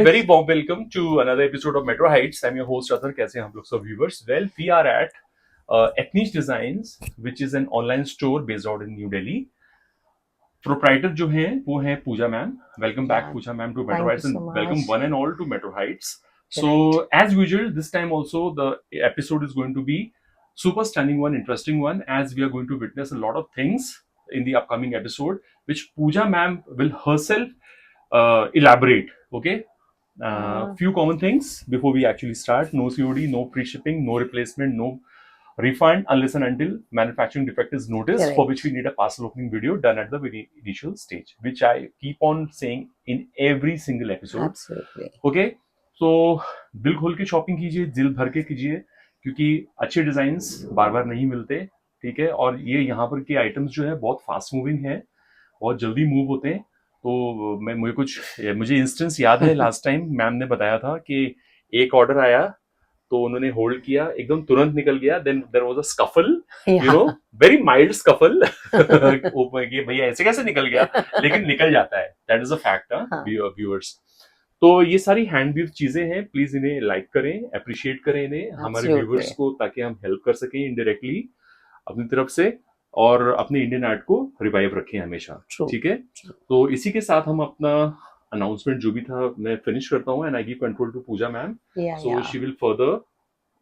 a very warm welcome to another episode of Metro Heights. I'm your host Athar. कैसे हैं हम लोग सब viewers? Well, we are at Ethnic Designs, which is an online store based out in New Delhi. Proprietor जो हैं वो हैं पूजा ma'am. Welcome back, Pooja ma'am, to Metro Heights, and welcome one and all to Metro Heights. So as usual, this time also the episode is going to be super stunning one, interesting one, as we are going to witness a lot of things in the upcoming episode, which Pooja ma'am will herself elaborate. Okay, few common things before we actually start. No COD, no pre-shipping, no replacement, no refund unless and until manufacturing defect is noticed, for which we need a parcel opening video done at the very initial stage, which I keep on saying in every single episode. Absolutely. Okay, so दिल खोल के shopping कीजिए, दिल भर के कीजिए, क्योंकि अच्छे डिजाइन्स बार बार नहीं मिलते. ठीक है, और ये यहाँ पर के आइटम्स जो है बहुत फास्ट मूविंग है, बहुत जल्दी मूव होते हैं. तो मुझे इंस्टेंस याद है, लास्ट टाइम मैम ने बताया था कि एक ऑर्डर आया तो उन्होंने होल्ड किया, एकदम तुरंत निकल गया. Then there was a scuffle, you know, very mild scuffle. कि भैया ऐसे कैसे निकल गया, लेकिन निकल जाता है. That is a fact, viewers. तो ये सारी हैंड वीव चीजें हैं. प्लीज इन्हें लाइक करें, अप्रिशिएट करें इन्हें, हमारे व्यूअर्स को, ताकि हम हेल्प कर सकें इनडायरेक्टली अपनी तरफ से, और अपने इंडियन आर्ट को रिवाइव रखें हमेशा. ठीक है, तो इसी के साथ हम अपना अनाउंसमेंट जो भी था मैं फिनिश करता हूँ, and I give control to Puja ma'am, so she will further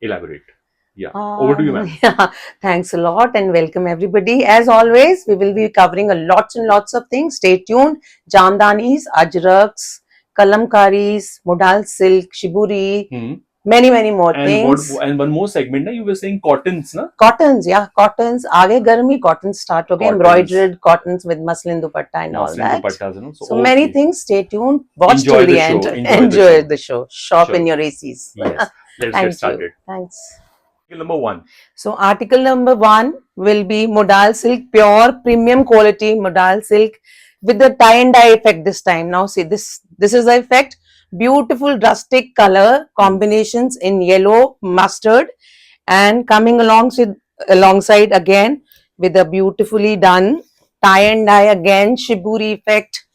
elaborate. Over to you, ma'am. Thanks a lot and welcome everybody. As always, we will be covering lots and lots of things. Stay tuned. Jamdanis, ajraks, kalamkaris, modal silk, shiburi, many more things. And one more segment, na, you were saying cottons, na? Cottons, yeah, cottons. Aage garmi cottons start ho gaye. Embroidered cottons with muslin dupatta and all that. Dupattas, no? So many things. Stay tuned. Watch Enjoy till the the end. show. Enjoy the show. Shop in your ACs. Yes. Let's Thank get started. you. Thanks. Article number 1. So article number 1 will be modal silk, pure premium quality modal silk with the tie and dye effect this time. Now see this is the effect. Beautiful rustic color combinations in yellow, mustard, and coming alongside again with a beautifully done tie and dye, again shiburi effect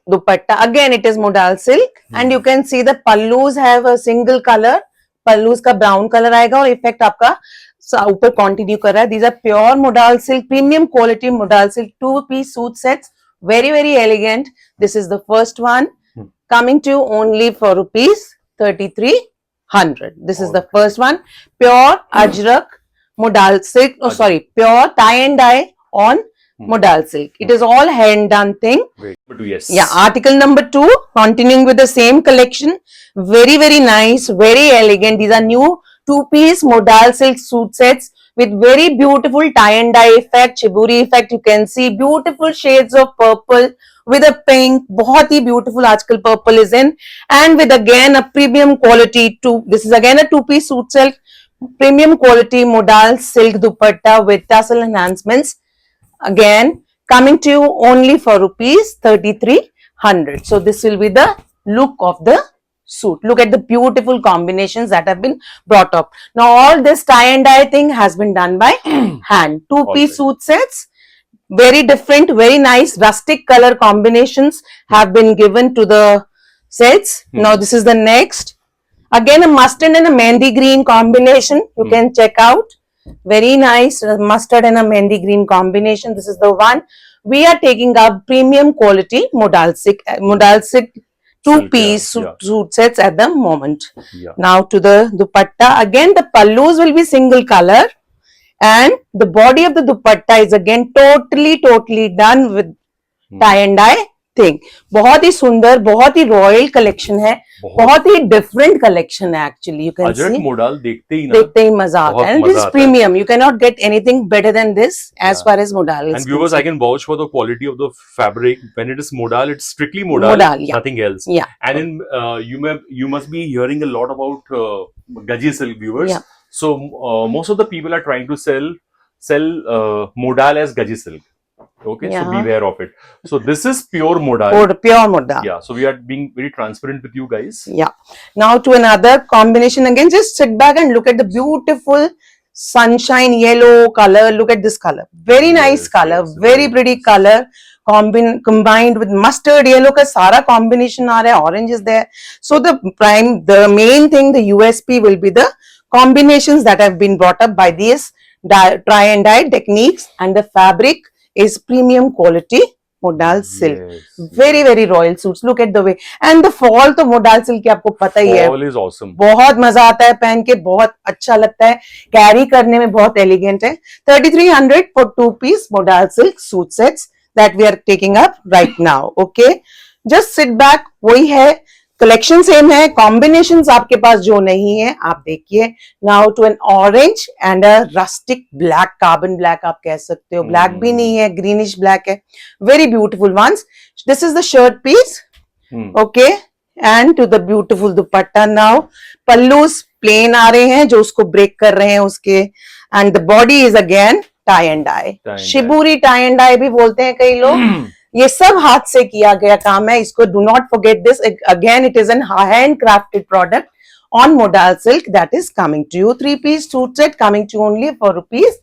dupatta. Again it is modal silk, and you can see the pallus have a single color. पल्लूस का brown colour आएगा और effect आपका ऊपर continue कर रहा है. These are pure modal silk, premium quality modal silk 2-piece suit sets, very elegant. This is the first one, coming to only for rupees 3,300. This is the first one, pure ajrak modal silk. Oh, sorry, pure tie and dye on modal silk. It is all hand done thing. Yes. Yeah, article number 2, continuing with the same collection. Very nice, very elegant. These are new 2-piece modal silk suit sets with very beautiful tie and dye effect, shiburi effect. You can see beautiful shades of purple with a pink. बहुत ही beautiful आजकल purple is in, and with again a premium quality this is again a 2-piece suit silk, premium quality modal silk dupatta with tassel enhancements. Again coming to you only for rupees 3,300. So this will be the look of the suit. Look at the beautiful combinations that have been brought up. Now all this tie and dye thing has been done by hand. 2-piece suit sets, very different, very nice rustic color combinations have been given to the sets. Now this is the next. Again a mustard and a mehndi green combination. You can check out. Very nice mustard and a mehndi green combination. This is the one. We are taking up premium quality modal silk 2-piece suit sets at the moment. Now to the dupatta. Again the pallus will be single color, and the body of the dupatta is again totally done with tie and dye thing. बहुत ही सुंदर, बहुत ही royal collection है, बहुत ही different collection है. Actually you can C modal देखते ही मजा आता है. It is premium. You cannot get anything better than this as far as modal is. And viewers, I can vouch for the quality of the fabric. When it is modal, it's strictly modal, nothing else. Yeah. And in you must be hearing a lot about Gaji silk, viewers. Yeah. So most of the people are trying to sell modal as Gaji silk. Okay, so beware of it. So this is pure modal. Pure modal. Yeah, so we are being very transparent with you guys. Yeah. Now to another combination again. Just sit back and look at the beautiful sunshine yellow color. Look at this color. Very nice color. Very pretty color combined with mustard yellow का सारा combination आ रहा है, orange is there. So the main thing, the USP will be the combinations that have been brought up by these try and dye techniques, and the fabric is premium quality modal silk. Yes. Very very royal suits. Look at the way, and the fall तो modal silk की आपको पता ही है, Fall is awesome. बहुत मजा आता है पहन के, बहुत अच्छा लगता है, कैरी करने में बहुत एलिगेंट है. 3300 for 2-piece modal silk suit sets that we are taking up right now. Okay, just sit back. वही है, कलेक्शन सेम है, कॉम्बिनेशंस आपके पास जो नहीं है आप देखिए. Now to an orange and a rustic black, carbon black आप कह सकते हो, ब्लैक भी नहीं है, ग्रीनिश ब्लैक है, very beautiful ones. This is the shirt piece. Okay, and to the beautiful dupatta. Now pallus plain आ रहे हैं जो उसको ब्रेक कर रहे हैं उसके, and the body is again tie and dye. Shibori tie and dye भी बोलते हैं कई लोग. ये सब हाथ से किया गया काम है, इसको do not forget this. Again it is an hand crafted product on modal silk that is coming to you. 3-piece suit set coming to you only for rupees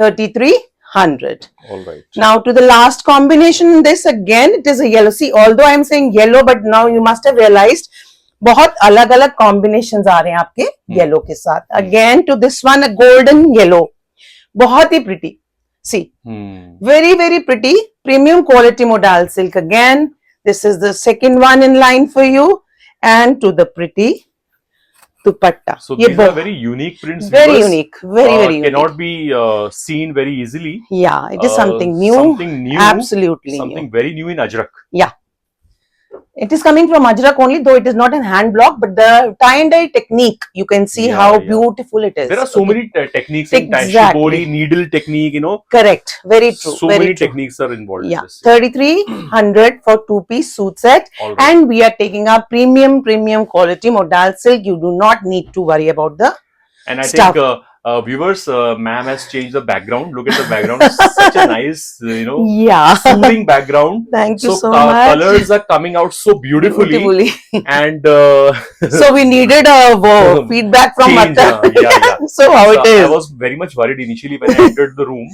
3300. All right. Now to the last combination in this, again it is a yellow. See, although I am saying yellow, but now you must have realized बहुत अलग अलग combinations आ रहे हैं आपके yellow के साथ. Again to this one, a golden yellow, बहुत ही pretty. See, very very pretty, premium quality modal silk. Again, this is the second one in line for you, and to the pretty dupatta. So these are very unique prints. Very viewers. unique, very very unique. Cannot be seen very easily. Yeah, it is something new. Something new. Absolutely Something new. very new in Ajrak. Yeah. It is coming from Ajrak only, though it is not in hand block, but the tie and dye technique, you can see Yeah, how yeah. beautiful it is. There are so many techniques in Exactly. shibori, needle technique, you know. Correct. Very true. So very many true. techniques are involved Yeah. in this. 3300 for 2-piece suit set. All right. And we are taking up premium quality modal silk. You do not need to worry about the And I stuff. think viewers, ma'am has changed the background. Look at the background. It's such a nice, you know, Yeah. soothing background. Thank you so So much. colors are coming out so beautifully. And So we needed a feedback from change, Mata. yeah. So how it I is. was very much worried initially when I entered the room.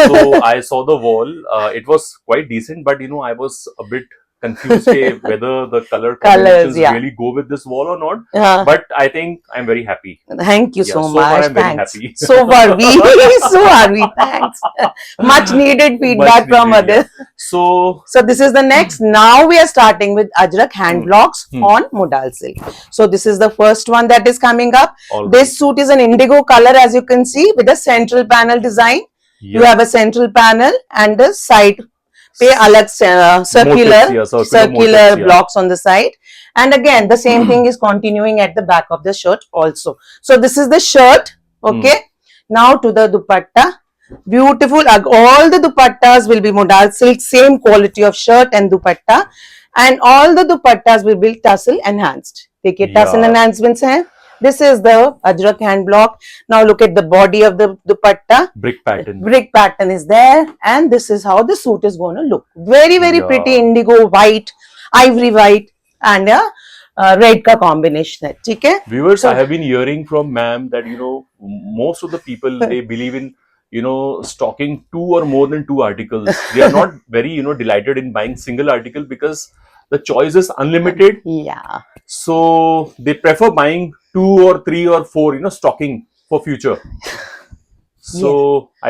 So I saw the wall. It was quite decent, but you know, I was a bit confused whether the color combinations yeah. really go with this wall or not. Yeah. But I think I'm very happy. Thank you Yeah, so so far much. I'm very Thanks. happy. So far we, so are we. Thanks. Much needed feedback Much from needed, others. So So this is the next. Now we are starting with Ajrak hand blocks on modal silk. So this is the first one that is coming up. all This suit is an indigo color, as you can see, with a central panel design. You have a central panel and the side पे अलग circular Motifs, yeah, circular motifs, yeah. blocks on the side, and again the same thing is continuing at the back of the shirt also. So this is the shirt. Okay, now to the dupatta. Beautiful. All the dupattas will be modal silk, same quality of shirt and dupatta, and all the dupattas will be tassel enhanced. देखिए tassel Yeah. enhancements हैं. This is the Ajrak hand block. Now look at the body of the dupatta. brick pattern. Brick pattern is there, and this is how the suit is going to look. Very very Yeah. pretty indigo white, ivory white, and a red का combination है. ठीक है? Viewers, So- I have been hearing from ma'am that you know most of the people they believe in you know stocking 2 or more than 2 articles. They are not very you know delighted in buying single article because the choice is unlimited. Yeah. So they prefer buying 2 or 3 or 4 you know stocking for future. So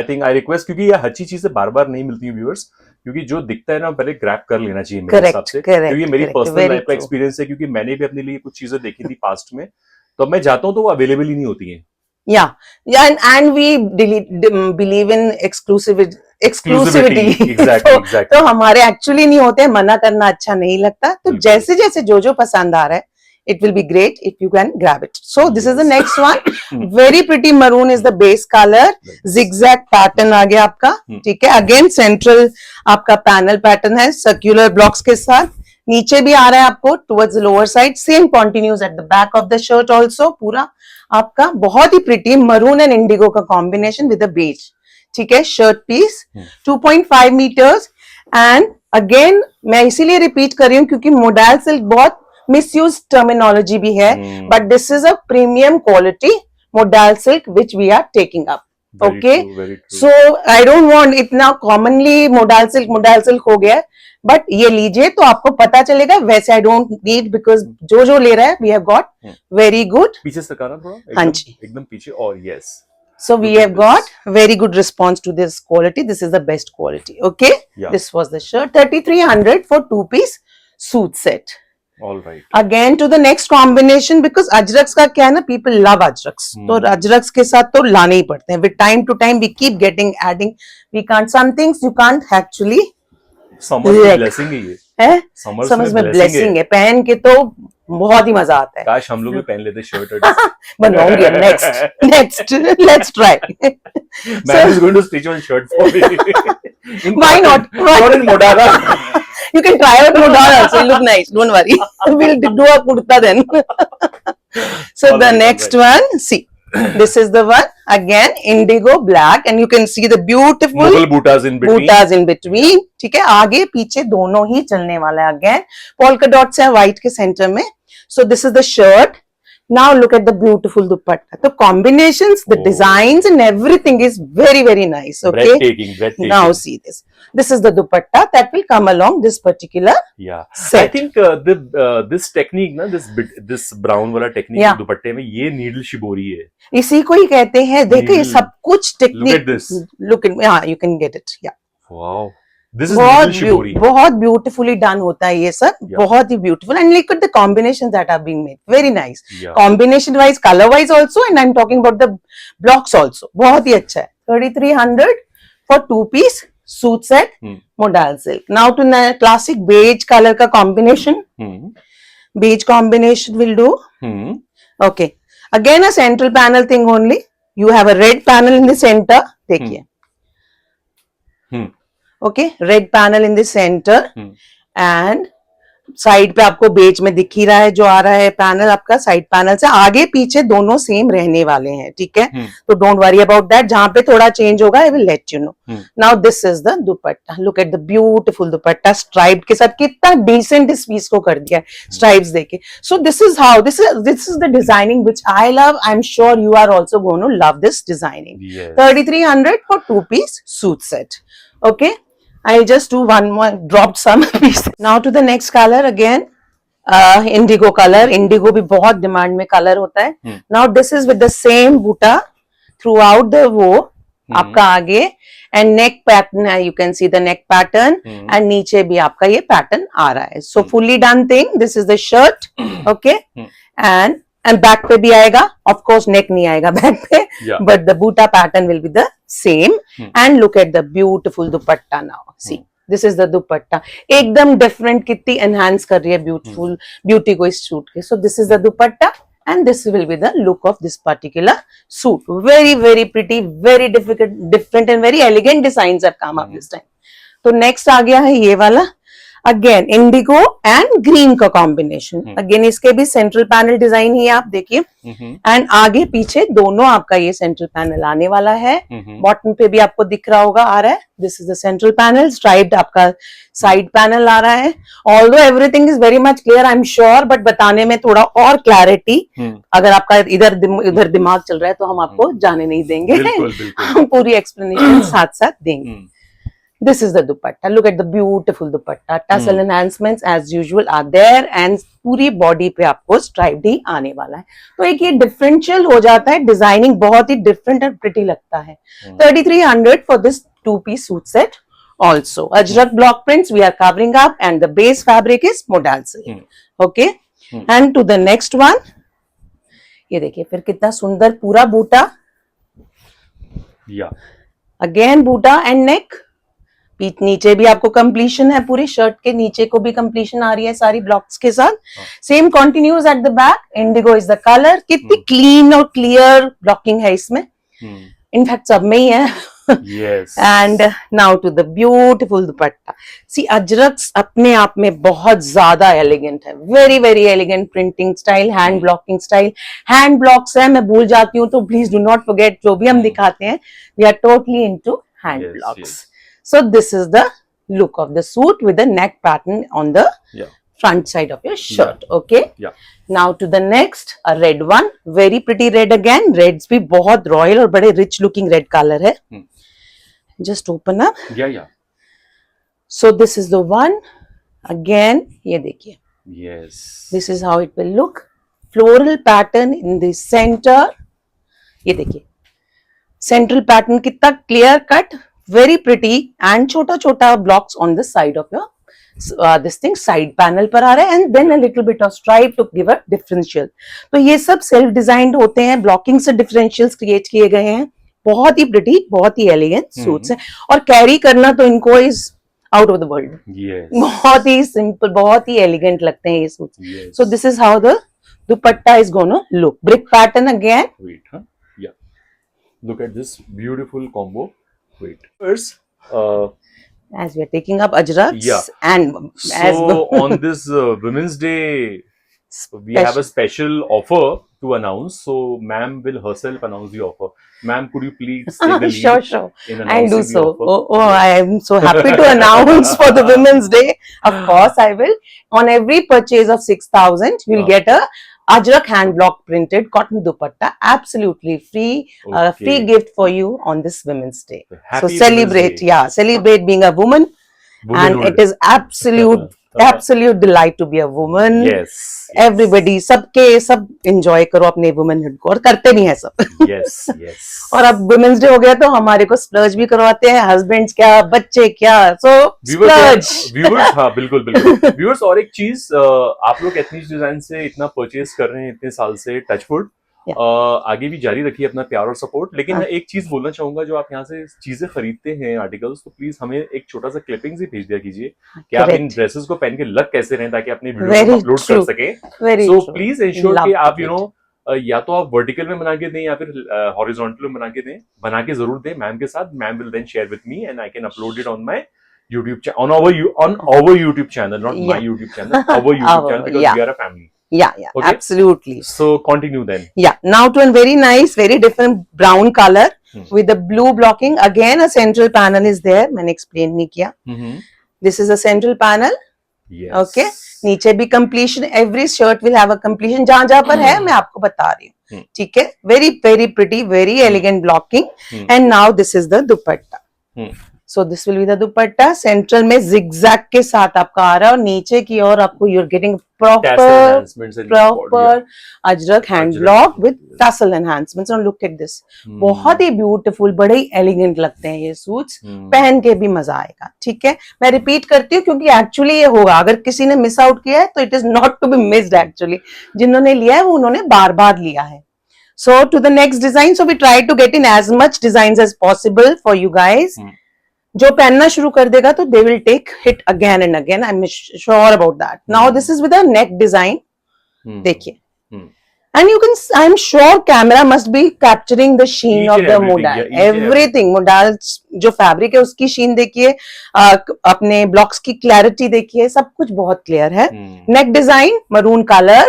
I think I request क्योंकि ये अच्छी चीजें बार बार नहीं मिलती हैं viewers, क्योंकि जो दिखता है ना पहले ग्रैब कर लेना चाहिए मेरे हिसाब से. क्योंकि मेरी पर्सनल लाइफ का एक्सपीरियंस है, क्योंकि मैंने भी अपने लिए कुछ चीजें देखी थी पास्ट में, तो मैं जाता हूँ तो वो अवेलेबल ही नहीं होती हैं. Yeah, and we believe in exclusivity. Exactly. तो हमारे एक्चुअली नहीं होते, मना करना अच्छा नहीं लगता. तो जैसे जैसे जो पसंद आ रहा है, it will be great if you can grab it. So this is the next one. Very pretty maroon is the base color. Zigzag pattern आ गया आपका. ठीक है. Again central आपका panel pattern है, circular blocks के साथ. नीचे भी आ रहा है आपको towards the lower side. Same continues at the back of the shirt also. पूरा आपका बहुत ही pretty maroon and indigo का combination with the beige. ठीक है. Shirt piece 2.5 meters, and again मैं इसीलिए repeat कर रही हूँ क्योंकि modal silk बहुत misuse terminology भी है, but this is a premium quality modal silk which we are taking up. Okay, very true. So I don't want, इतना कॉमनली मोडाल सिल्क हो गया है, बट ये लीजिए तो आपको पता चलेगा, वैसे आई डोंट नीड, बिकॉज जो ले रहा है we have got very good. पीछे से करा थोड़ा, हाँ एकदम जी, एकदम पीछे, और yes, so we look at have got very good response to this quality. This is the best quality. Okay, Yeah. this was the shirt, 3300 for 2-piece suit set. All right. Again to the next combination, because अजरक्स का क्या है ना, people love अजरक्स, तो अजरक्स के साथ तो लाने ही पड़ते हैं, with time to time we keep getting adding, we can't, some things you can't actually, summer में ब्लेसिंग है ये, है समर्स समझ में blessing ब्लेसिंग है, पहन के तो बहुत ही मजा आता है। काश हम लोग भी पहन लेते शर्ट। बनाऊंगी next let's try. Man is going to stitch one shirt for me. Why not? Not in Modara. You can try out Modal also. It'll look nice. Don't worry. We'll do a kurta then. So the next one, see, this is the one again, indigo black, and you can see the beautiful Mughal bootas in between. Bootas in between, ठीक है, आगे पीछे दोनों ही चलने वाला है। Again polka dots है व्हाइट के सेंटर में। So this is the shirt. Now look at the beautiful dupatta, तो combinations, the designs and everything is very very nice. Okay, breathtaking. Now see this, this is the dupatta that will come along this particular Yeah, set. I think this technique ना, this brown वाला technique Yeah. दुपट्टे में, ये needle shibori है। इसी को ही कहते हैं, देखो ये सब कुछ Look at technique, this. look at, yeah, you can get it, yeah. Wow, this is needle shibori. बहुत ब्यूटीफुली डन होता है ये सब, Yeah. बहुत ही beautiful, and look at the combination that are being made, very nice Yeah. Combination wise, colour wise also, and I am talking about the blocks also, बहुत ही अच्छा है। 3300 for 2-piece suit set, modal silk. Now to classic beige colour का combination, beige combination will do. Okay, again a central panel thing only, you have a red panel in the center, देखिए, okay, red panel in the center, and side पे आपको beige में दिख ही रहा है, जो आ रहा है पैनल आपका साइड पैनल से, आगे पीछे दोनों सेम रहने वाले हैं, ठीक है, तो डोंट वरी अबाउट दैट, जहां पे थोड़ा चेंज होगा I will let you know. Now this is the dupatta, look at the beautiful dupatta striped के साथ, कितना डिसेंट इस पीस को कर दिया है स्ट्राइप्स देके। So this is how, this is the designing which I love, I am sure you are also going to love this designing. 3300 for 2-piece suit set. Okay, I just do one more, dropped some piece. Now to the next color again, indigo color. Indigo भी बहुत demand में colour होता है। Now this is with the same butta throughout the वो आपका आगे, and neck pattern, you can see the neck pattern, and नीचे भी आपका ये pattern आ रहा है। So fully done thing. This is the shirt, okay, and back पे भी आएगा, of course neck नहीं आएगा back पे, but the butta pattern will be the same. And look at the beautiful dupatta now. See, this is the dupatta, एकदम different, कितनी enhance कर रही है beautiful beauty को इस suit के। So this is the dupatta, and this will be the look of this particular suit. Very very pretty, very different and very elegant designs have come up this time. तो next आ गया है ये वाला, again Indigo and green का combination, again इसके भी central panel design ही आप देखिए, एंड आगे पीछे दोनों आपका ये सेंट्रल पैनल आने वाला है। बॉटम पे भी आपको दिख रहा होगा, आ रहा है, this is the central panel, striped आपका साइड पैनल आ रहा है। Although everything is very much clear, I am sure, but बताने में थोड़ा और क्लैरिटी, अगर आपका इधर दिमाग चल रहा है तो हम आपको जाने नहीं देंगे, हम पूरी एक्सप्लेनेशन साथ साथ देंगे। This is the dupatta. Look at the beautiful dupatta. Tassel enhancements as usual are there, and पूरी बॉडी पे आपको स्ट्राइप्ड ही आने वाला है। तो एक ये डिफरेंशियल हो जाता है, डिजाइनिंग बहुत ही डिफरेंट और प्रिटी लगता है। 3300 for this 2-piece suit set. Also, Ajrak block prints we are covering up, and the base fabric is modal silk. Okay, and to the next one, ये देखिए फिर कितना सुंदर पूरा बूटा, अगेन बूटा एंड नेक, नीचे भी आपको कंप्लीशन है, पूरी शर्ट के नीचे को भी कंप्लीशन आ रही है सारी ब्लॉक्स के साथ, same continues at the back, indigo is the colour, कितनी क्लीन और क्लियर ब्लॉकिंग है इसमें, इनफैक्ट सब में ही है। And now to the beautiful dupatta. See ajraks अपने आप में बहुत ज्यादा एलिगेंट है, very very elegant printing style, hand blocking style, hand blocks है, मैं भूल जाती हूँ तो प्लीज डू नॉट फॉरगेट, जो भी हम दिखाते हैं we are totally into hand blocks. So this is the look of the suit with the neck pattern on the front side of your shirt. Okay. Yeah. Now to the next, a red one, very pretty red again. Reds भी बहुत royal और बड़े rich looking red color है. Just open up. Yeah. So this is the one. Again, ये देखिए. Yes. This is how it will look. Floral pattern in the center. ये देखिए. Central pattern कितना clear cut, very pretty and छोटा छोटा blocks on the side of your this thing side panel पर आ रहा है and then a little bit of stripe to give a differential. तो ये सब self designed होते हैं, blocking से differentials create किए गए हैं. बहुत ही pretty, बहुत ही elegant suits हैं और carry करना तो इनको is out of the world. Yes. बहुत ही simple, बहुत ही elegant लगते हैं ये suits. Yes. So this is how the dupatta is gonna look. Brick pattern again. Wait, huh? Yeah. Look at this beautiful combo. Wait. First, As we are taking up ajraks Yeah. and as so on this Women's Day, we have a special offer to announce. So, ma'am will herself announce the offer. Ma'am, could you please take the lead sure. in I'll announcing do the so. offer? I am so happy to announce for the Women's Day. Of course, I will. On every purchase of 6,000, you'll get a ajrak hand block printed cotton dupatta, absolutely free, Okay. free gift for you on this Women's Day. Happy So celebrate, Women's Day. celebrate being a woman, and Womanhood. it is absolute delight to be a woman. Yes. Everybody, सब enjoy करो अपने womanhood को और करते भी हैं सब. Yes. Yes. और अब वुमेन्स डे हो गया तो हमारे को स्प्लर्ज भी करवाते हैं, हस्बैंड्स क्या, बच्चे क्या, सो स्प्लर्ज. व्यूअर्स, हाँ बिल्कुल व्यूअर्स. और एक चीज, आप लोग एथनिक डिजाइन से इतना परचेज कर रहे हैं इतने साल से, टचवुड, आगे भी जारी रखिए अपना प्यार और सपोर्ट. लेकिन मैं एक चीज बोलना चाहूंगा, जो आप यहाँ से चीजें खरीदते हैं आर्टिकल्स, तो प्लीज हमें एक छोटा सा क्लिपिंग्स ही भेज दिया कीजिए कि आप इन ड्रेसेस को पहन के लग कैसे रहे, ताकि अपने वीडियो को अपलोड कर सके. सो प्लीज इंश्योर कि आप या तो आप वर्टिकल में बना के दें या फिर हॉरिजॉन्टल में बना के जरूर दें मैम के साथ. Ma'am will then share with me and I can upload it on my YouTube channel, on our YouTube channel, not my YouTube channel, our YouTube channel, because we are a family. Yeah, Okay. absolutely. So continue then. Yeah, now to a very nice, very different brown color with the blue blocking. Again, a central panel is there. मैंने explain नहीं किया. This is a central panel. Yes. Okay. नीचे भी completion. Every shirt will have a completion. जहाँ जहाँ पर है मैं आपको बता रही हूँ. ठीक है. Very very pretty, very elegant blocking. And now this is the dupatta. So this will be the dupatta. Central में zigzag के साथ आपका आ रहा है और नीचे की ओर आपको you're getting proper ajrak hand block with tassel enhancements. And look at this. बहुत ही beautiful, बड़े ही elegant लगते हैं ये सूट्स. पहन के भी मजा आएगा. ठीक है. मैं रिपीट करती हूँ क्योंकि एक्चुअली ये होगा. अगर किसी ने मिस आउट किया है तो it is not to be missed actually. जिन्होंने लिया है वो उन्होंने बार बार लिया है. So to the next design. So we try to get in as much designs as possible for you guys. जो पहनना शुरू कर देगा तो they will take hit again and again. I'm sure about that. Now this is with a neck design. देखिए. And you can, I'm sure camera must be capturing the sheen of the modal. Everything. Modal जो fabric है उसकी sheen देखिए, अपने blocks की clarity देखिए, सब कुछ बहुत clear है. Neck design, maroon color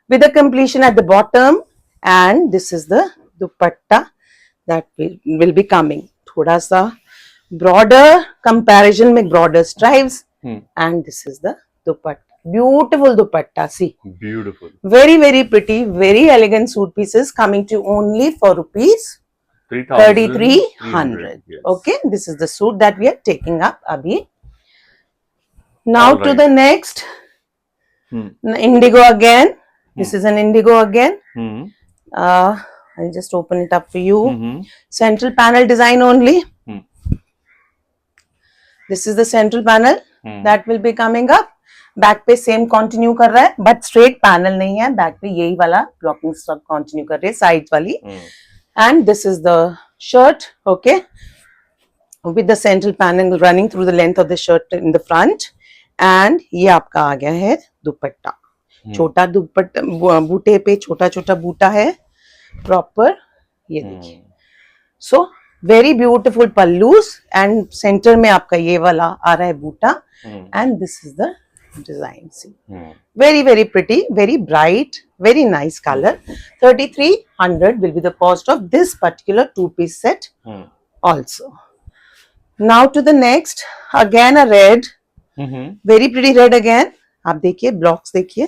with a completion at the bottom, and this is the dupatta that will be coming. थोड़ा सा broader comparison में broader stripes, and this is the dupatta. Beautiful dupatta, see. Beautiful. Very very pretty, very elegant suit pieces coming to you only for rupees 3,300. Yes. Okay, this is the suit that we are taking up abhi. Now All to right. the next, indigo again. This is an indigo again. I'll just open it up for you. Central panel design only. This is the central panel that will be coming up. Back पे same continue कर रहा है, but straight panel नहीं है. Back पे यही वाला blocking stuff continue कर रही है, साइड वाली. And this is the shirt, okay, with the central panel running through the length of the shirt in the front. And ये आपका आ गया है दुपट्टा. छोटा दुपट्टा, बूटे पे छोटा छोटा बूटा है प्रॉपर, ये देखिए. So very beautiful pallus, and centre में आपका ये वाला आ रहा है boota. And this is the design. See, very very pretty, very bright, very nice color. 3,300 will be the cost of this particular two-piece set. Also, now to the next, again a red, very pretty red again. आप देखिए blocks देखिए,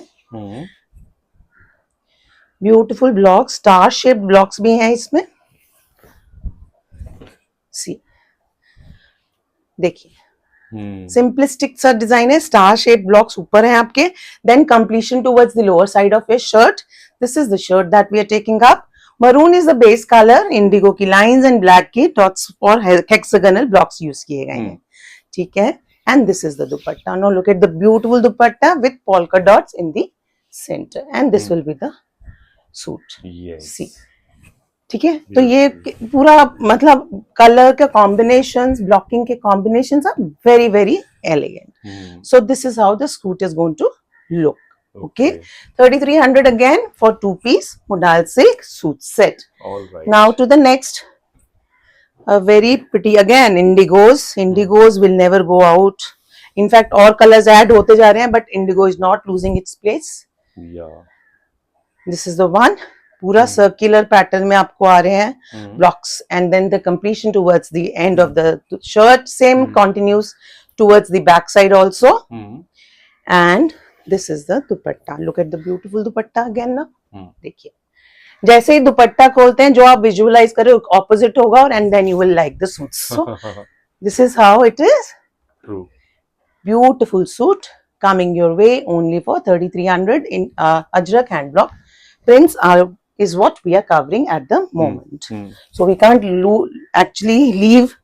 beautiful blocks, star shaped blocks भी हैं इसमें। सी देखिए, simplistic सा design है, star shape blocks ऊपर हैं आपके, then completion towards the lower side of your shirt. This is the shirt that we are taking up. Maroon is the base colour, indigo की लाइंस एंड ब्लैक की dots और hexagonal blocks use किए गए हैं, ठीक है। And this is the dupatta. Now look at the beautiful dupatta with polka dots in the centre, and this will be the suit. See, ठीक है। तो ये पूरा मतलब कलर के कॉम्बिनेशंस, ब्लॉकिंग के combinations are very very elegant. So this is how the suit is going to look. Okay, 3300 again for 2-piece modal silk suit set. All right. Now to the next, a very pretty again indigos. Indigos will never go out. In fact, और colors add होते जा रहे हैं, but indigo is not losing its place. Yeah. This is the one. पूरा circular pattern में आपको आ रहे हैं blocks, and then the completion towards the end of the shirt same continues towards the back side also. And this is the dupatta. Look at the beautiful dupatta again ना, देखिए जैसे ही दुपट्टा खोलते हैं जो आप विजुअलाइज करें ऑपोजिट होगा, और and then you will like the suit. So this is how it is. True. Beautiful suit coming your way only for 3300 in Ajrak hand block prints is what we are covering at the moment. So we can't actually leave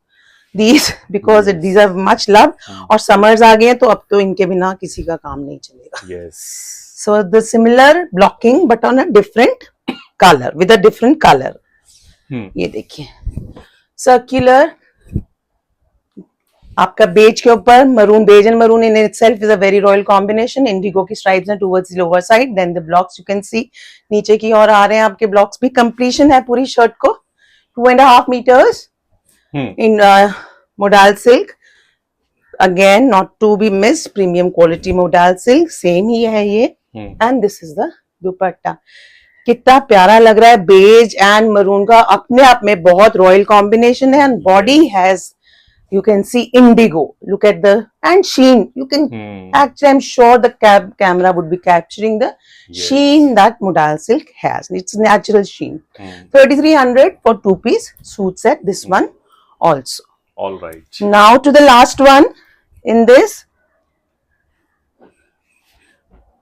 these because these are much loved. और summers आ गए हैं तो अब तो इनके बिना किसी का काम नहीं चलेगा. Yes. So the similar blocking but on a different color, with a different color. ये देखिए circular, आपका बेज के ऊपर maroon, beige and maroon in itself is a very royal combination. Indigo की स्ट्राइप्स हैं towards the lower side, then the blocks you can see नीचे की ओर आ रहे हैं आपके ब्लॉक्स भी. कंप्लीशन है पूरी शर्ट को, 2.5 meters in modal silk. Again, not to be missed, premium quality modal silk, same ही है ये. And this is the दुपट्टा. कितना प्यारा लग रहा है, बेज एंड मरून का अपने आप में बहुत रॉयल कॉम्बिनेशन है. And body has, you can see indigo. Look at the and sheen. You can actually, I'm sure the camera would be capturing the sheen that modal silk has. It's natural sheen. 3300 for 2-piece suit set. This one also. All right. Now to the last one in this.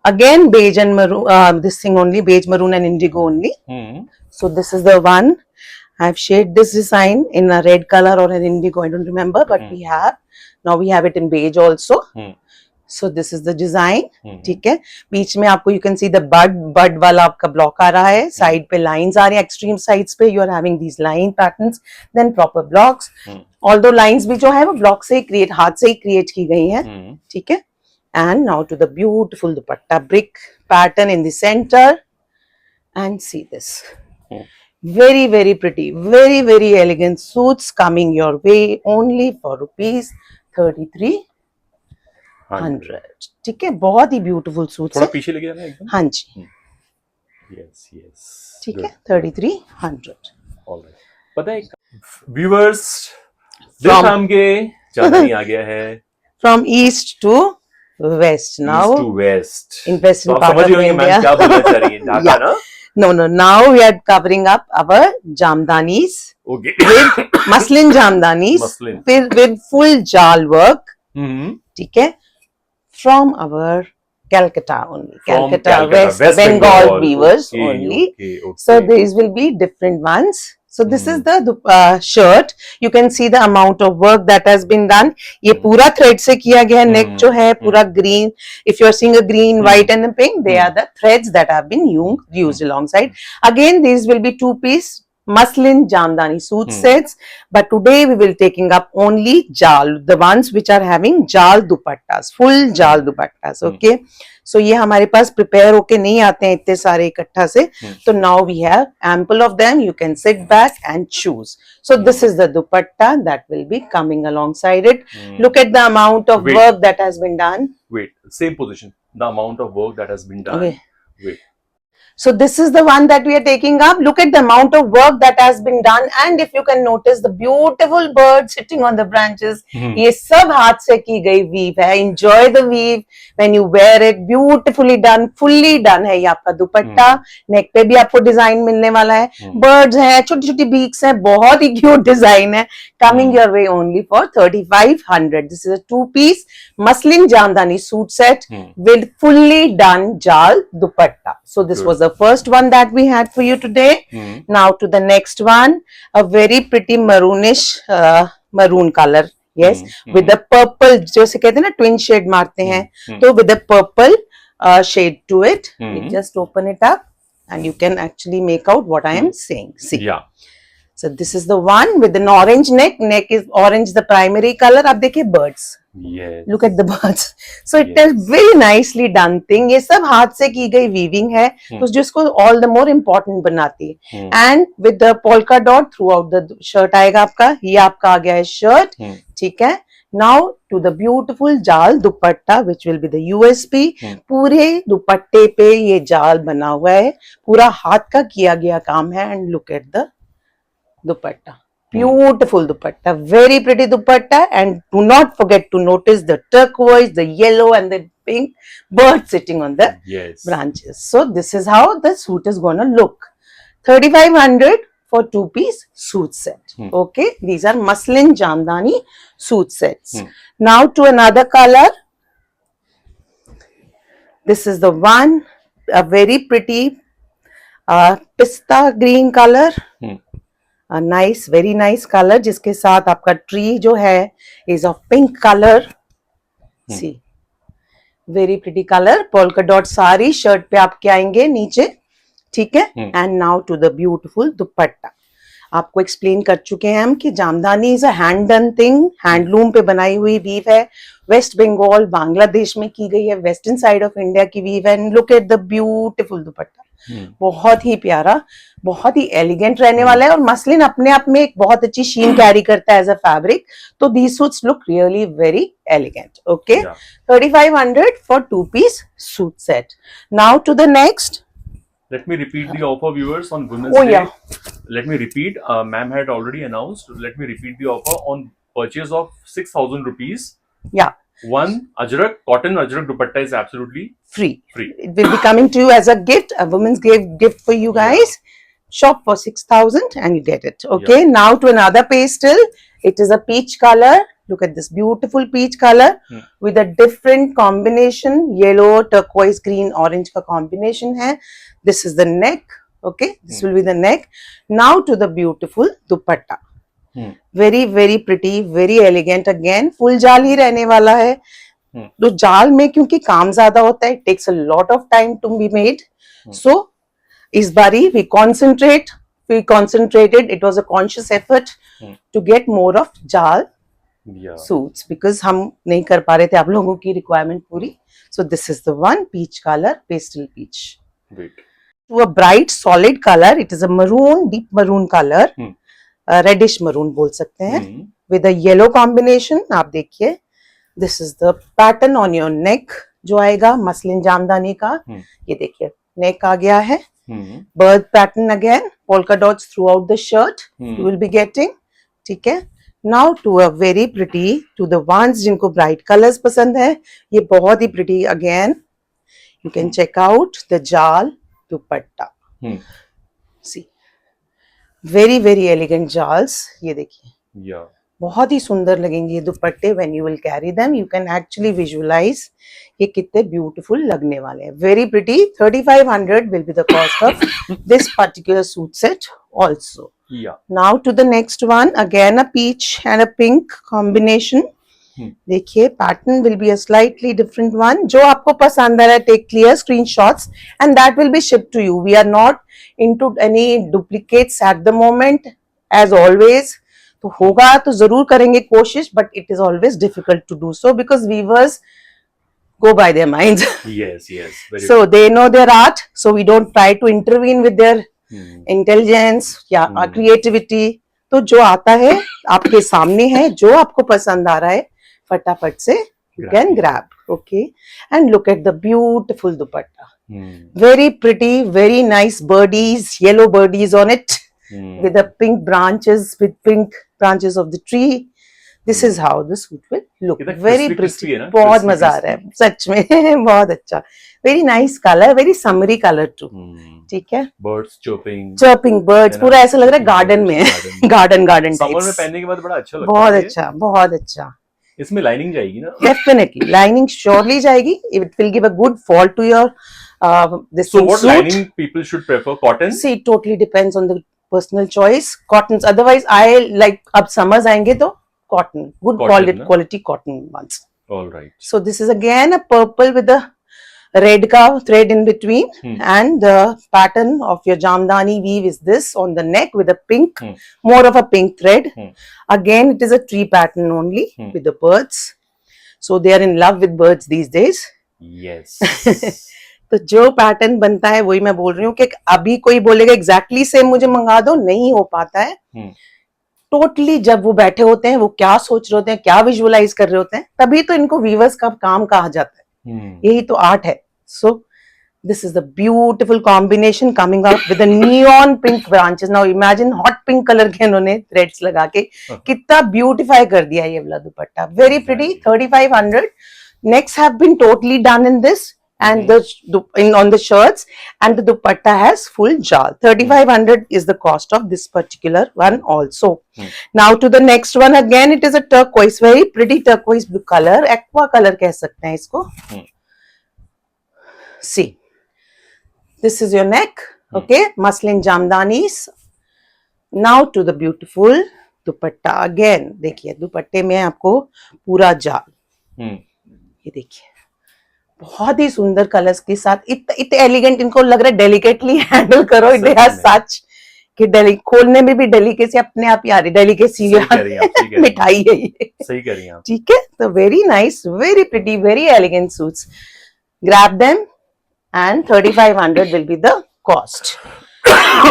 Again beige and maroon. This thing only beige, maroon, and indigo only. So this is the one. I've shaded this design in a red color or an indigo, I don't remember, but we have it in beige also. So this is the design. ठीक है. बीच में आपको you can see the bud वाला आपका block आ रहा है, side पे lines आ रही हैं, extreme sides पे you are having these line patterns, then proper blocks. Although lines भी जो है वो block से ही हाथ से ही create की गई हैं, ठीक है. And now to the beautiful dupatta, brick pattern in the center, and see this. Very very pretty, very very elegant suits coming your way only for rupees 3300. ठीक है, बहुत ही ब्यूटीफुल सूट थोड़ा है. पीछे लेके जाना एकदम. हाँ जी. Yes, yes. ठीक है, 3300. All right. पता है व्यूअर्स, दिल थाम के जाना ही आ गया है. From east to west now. East to west. In western तो आप part समझ of ही होंगे मैम India. क्या बोलना चाह रही है. ढाका Yeah. ना. No, now we are covering up our jamdanis. Okay. With muslin jamdanis. Muslin. with full jal work. ठीक है, from our Calcutta only. From Calcutta, West Bengal weavers only. Okay. So these will be different ones. So this is the shirt. You can see the amount of work that has been done. ये पूरा thread से किया गया है. Neck जो है पूरा green. If you are seeing a green, white and a pink, they are the threads that have been used alongside. Again, these will be 2-piece muslin jamdani suit sets, but today we will taking up only jal, the ones which are having jal dupattas, full jal dupattas. Okay, so ये हमारे पास prepare होके नहीं आते हैं इतने सारे इकट्ठा से. So now we have ample of them. You can sit back and choose. So this is the dupatta that will be coming alongside it. Look at the amount of work that has been done. Wait, same position. The amount of work that has been done. Okay. Wait. So this is the one that we are taking up. Look at the amount of work that has been done, and if you can notice the beautiful bird sitting on the branches. ये सब हाथ से की गई weave है. Enjoy the weave when you wear it. Beautifully done, fully done है ये आपका दुपट्टा. नेक पे भी आपको डिजाइन मिलने वाला है. Birds हैं, छोटी छोटी beaks हैं, बहुत ही cute डिजाइन है. Coming your way only for 3500. This is a two-piece muslin jamdani suit set with fully done jal dupatta. So this was the first one that we had for you today. Now to the next one, a very pretty maroonish maroon color. Yes, with the purple, जैसे कहते हैं ना twin shade मारते हैं, तो with the purple shade to it. You just open it up and you can actually make out what I am saying. See. Yeah. So this is the one with an orange neck. Neck is orange, the primary color. आप देखिए birds. Yes. Look at the birds. So it is very nicely done thing. ये सब हाथ से की गई weaving है, तो जिसको all the more important बनाती है. And with the polka dot throughout the shirt आएगा आपका. ये आपका आ गया है shirt. ठीक है. Now to the beautiful जाल दुपट्टा which will be the USP. पूरे दुपट्टे पे ये जाल बना हुआ है. पूरा हाथ का किया गया काम है. And look at the dupatta. Beautiful dupatta, very pretty dupatta, and do not forget to notice the turquoise, the yellow and the pink bird sitting on the branches. So this is how the suit is going to look. 3500 for two-piece suit set. Okay, these are muslin jamdani suit sets. Now to another color. This is the one, a very pretty pista green color. Nice very nice colour जिसके साथ आपका tree जो है is of pink colour. See very pretty colour. Polka dot सारी shirt पे आपके आएंगे नीचे. ठीक है. And now to the beautiful dupatta. आपको एक्सप्लेन कर चुके हैं हम कि jamdani is a hand done thing. Handloom पे बनाई हुई वीव है. वेस्ट बंगाल बांग्लादेश में की गई है. वेस्टर्न साइड ऑफ इंडिया की वीव है. And look at the beautiful दुपट्टा. बहुत ही प्यारा, बहुत ही एलिगेंट रहने वाला है. और मसलिन अपने आप में एक बहुत अच्छी शीन कैरी करता है एज अ फैब्रिक. तो these suits look really very elegant. Okay, 3500 for two piece suit set. Now to the next. Let me repeat the offer, viewers, on Women's Day. Yeah. Let me repeat. Ma'am had already announced. Let me repeat the offer on purchase of 6,000 rupees. Yeah. One Ajrak cotton Ajrak dupatta is absolutely Free. free. It will be coming to you as a gift, a woman's gift for you guys. Shop for 6,000 and you get it. Okay. Now to another pastel. It is a peach color. Look at this beautiful peach color with a different combination. Yellow, turquoise, green, orange का combination है. This is the neck. Okay. This will be the neck. Now to the beautiful dupatta. Very very pretty, very elegant. Again full जाल ही रहने वाला है. तो जाल में क्योंकि काम ज्यादा होता है, it takes a lot of time to be made. So इस बारी we concentrated. It was a conscious effort to get more of जाल suits because हम नहीं कर पा रहे थे आप लोगों की requirement पूरी. So this is the one peach color, pastel peach. Great. To a bright solid color. It is a maroon, deep maroon color. Reddish maroon बोल सकते हैं. With a yellow combination. आप देखिए. This is the pattern on your neck जो आएगा muslin jamdani का. ये देखिए neck आ गया है. Bird pattern again. Polka dots throughout the shirt. You will be getting. ठीक है. Now to a very pretty, to the ones जिनको bright colors पसंद है, ये बहुत ही pretty again. You can check out the jal dupatta. See, very very elegant jals. ये देखिए. Yeah. बहुत ही सुंदर लगेंगे ये दुपट्टे. when you will carry them you can actually visualize ये कितने beautiful लगने वाले हैं. very pretty. 3500 will be the cost of this particular suit set also. Yeah. Now to the next one. Again a peach and a pink combination. देखिए pattern will be a slightly different one. जो आपको पसंद आ रहा है take clear screenshots and that will be shipped to you. We are not into any duplicates at the moment as always. तो होगा तो जरूर करेंगे कोशिश, but it is always difficult to do so because weavers go by their minds. Yes. Very So they know their art, so we don't try to intervene with their intelligence या creativity. तो जो आता है आपके सामने है, जो आपको पसंद आ रहा है फटाफट से you can grab. Okay, and look at the beautiful dupatta. Very pretty, very nice birdies, yellow birdies on it with the pink branches of the tree. This is how the suit will look. कितना Very crispy pretty. है ना? बहुत Crispy, मजा आ रहा है सच में बहुत अच्छा. Very nice color, very summery color too. ठीक है. Birds chirping. Chirping birds, है ना? पूरा ऐसा लग रहा है Chirping गार्डन birds, में garden. गार्डन Summer में टाइप्स. पहनने के बाद बड़ा अच्छा लगता बहुत है ये. अच्छा, बहुत अच्छा. इसमें लाइनिंग जाएगी ना? Definitely, lining surely जाएगी. It will give a good fall to your this So thing, what suit. lining people should prefer? Cotton? See, it totally depends on the personal choice. Cottons. Otherwise, I like अब summers आएंगे तो cotton, good Cotton, quality cotton ones. All right. So this is again a purple with a red ka thread in between, and the pattern of your jamdani weave is this on the neck with a pink, more of a pink thread. Again, it is a tree pattern only with the birds. So they are in love with birds these days. Yes. तो जो pattern बनता है वही मैं बोल रही हूँ कि अभी कोई बोलेगा एग्जैक्टली सेम मुझे मंगा दो, नहीं हो पाता है. टोटली जब वो बैठे होते हैं, वो क्या सोच रहे होते हैं, क्या विजुअलाइज कर रहे होते हैं, तभी तो इनको वीवर्स का काम कहा जाता है. यही तो आर्ट है. सो this is the beautiful combination coming out with neon pink branches. Now imagine hot pink colour के इन्होंने थ्रेड्स लगा के कितना ब्यूटिफाई कर दिया ये वाला dupatta. Very pretty. 3500. Next have been totally done in this. And on the shirts, and the dupatta has full jal. 3500 is the cost of this particular one also. Now to the next one. Again, it is a turquoise, very pretty turquoise blue color, aqua color कह सकते हैं इसको. See, this is your neck. Okay, muslin jamdanis. Now to the beautiful dupatta. Again, देखिए दुपट्टे में आपको पूरा जाल. ये देखिए बहुत ही सुंदर कलर्स के साथ. इतने एलिगेंट, इनको लग रहा है डेलिकेटली हैंडल करो. दे आर सच कि खोलने में भी डेलिकेसी अपने आप ही आ रही. डेलिकेसी मिठाई है ये. सही कह रही हैं आप. ठीक है. तो very nice, very pretty, very elegant suits. Grab them and 3500 will be the cost.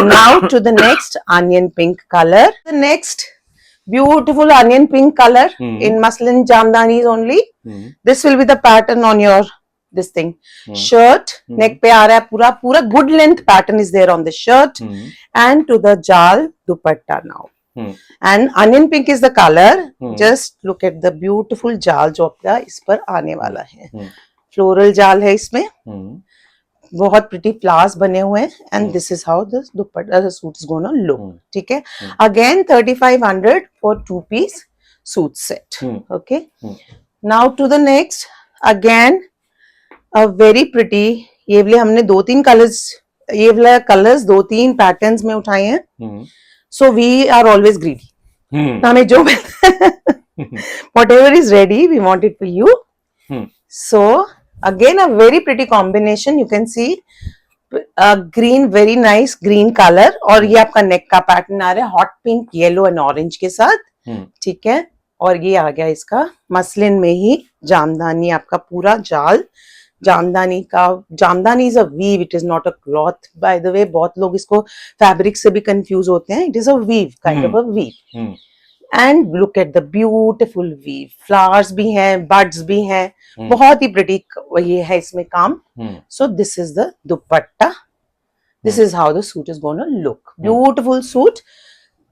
Now to the next onion pink color. The next beautiful onion pink color in muslin jamdanis only. This will be the pattern on your this thing shirt. Neck पे आ रहा है पूरा पूरा good length pattern is there on the shirt and to the jal dupatta now. And onion pink is the color. Just look at the beautiful jal जो आपका इस पर आने वाला है. Floral jal है इसमें. बहुत प्रिटी फ्लावर्स बने हुए हैं. And this is how the dupatta the suit is gonna look. ठीक है. Again 3500 for 2 piece suit set. Okay. Now to the next. Again a very pretty. ये वाले हमने 2-3 कलर्स, ये वाला कलर्स 2-3 पैटर्न्स में उठाए हैं. So we are always greedy. हमें जो whatever is ready we want it for you. So again a very pretty combination. You can see a green, very nice green color. और ये आपका नेक का पैटर्न आ रहा है hot pink, yellow and orange के साथ. ठीक है. और ये आ गया इसका मसलिन में ही जामदानी, आपका पूरा जाल जामदानी का. Jamdani is a weave, it is not a cloth by the way. बहुत लोग इसको फैब्रिक से भी कंफ्यूज होते हैं. It is a weave, kind of a weave. And look at the beautiful weave. Flowers भी हैं, बर्ड्स भी हैं. बहुत ही प्रिटी ये है इसमें काम. सो this is the dupatta. This is how the suit is gonna look. Beautiful suit.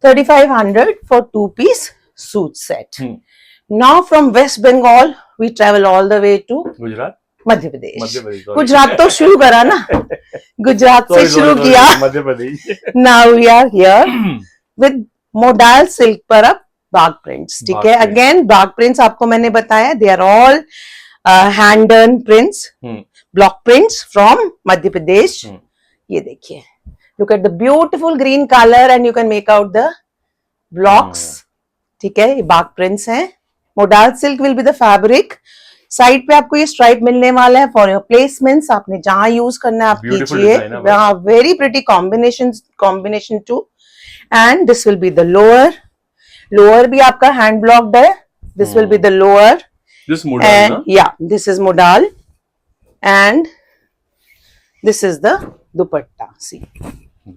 3500 for 2 piece suit set. Now from waste Bengal we travel all the way to Gujarat, Madhya Pradesh. Gujarat तो शुरू करा ना. गुजरात से शुरू किया. Madhya Pradesh. Now we are here with modal silk पर अब बाग prints. ठीक है. अगेन बाग प्रिंट्स आपको मैंने बताया they are all hand done prints, block prints from Madhya Pradesh. ये देखिए. Look at the beautiful green colour and you can make out the blocks. ठीक है. ये बाग प्रिंट्स हैं. Modal silk will be the fabric. Side पे आपको ये स्ट्राइप मिलने वाला है फॉर योर प्लेसमेंट्स. आपने जहां यूज करना है आप कीजिए. Very pretty combination too. And this will be the lower. Lower भी आपका hand blocked है. This will be the lower. This modal, and yeah, this is modal. And this is the dupatta. See.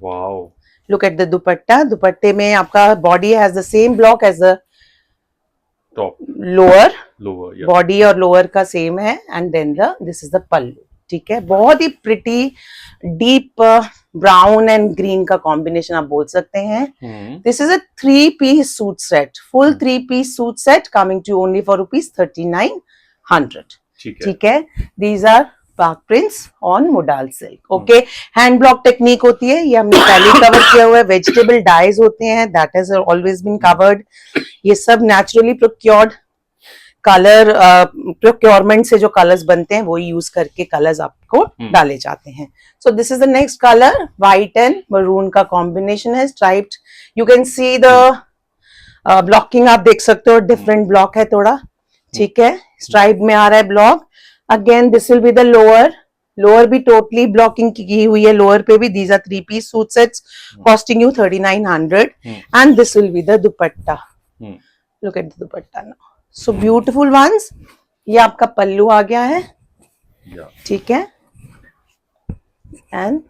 Wow. Look at the dupatta. दुपट्टे में आपका body has the same block as the top. Lower. Yeah. Body और lower का same है. And then this is the pallu. ठीक है, बहुत ही pretty deep brown and green का कॉम्बिनेशन आप बोल सकते हैं. This is a 3-piece suit set, full 3-piece suit set coming to only for ₹3900. ठीक है, these are Bagh prints on modal silk. Okay, hand block technique होती है, ये हमने पहले कवर किया हुआ है. वेजिटेबल डाइज होते हैं, that has always been covered. ये सब नेचुरली प्रोक्योर्ड कलर, प्रोक्योरमेंट से जो कलर्स बनते हैं वो यूज करके कलर्स आपको डाले जाते हैं. So this is the next colour, white and maroon का कॉम्बिनेशन है, striped. You can see the blocking, आप देख सकते हो डिफरेंट ब्लॉक है थोड़ा. ठीक है, स्ट्राइप में आ रहा है block. Again this will be the lower, lower भी टोटली ब्लॉकिंग की हुई है. लोअर पे भी these are 3-piece suit sets costing you 3900. And this will be the dupatta. Look at the dupatta now. So beautiful ones. ये आपका पल्लू आ गया है. ठीक है, and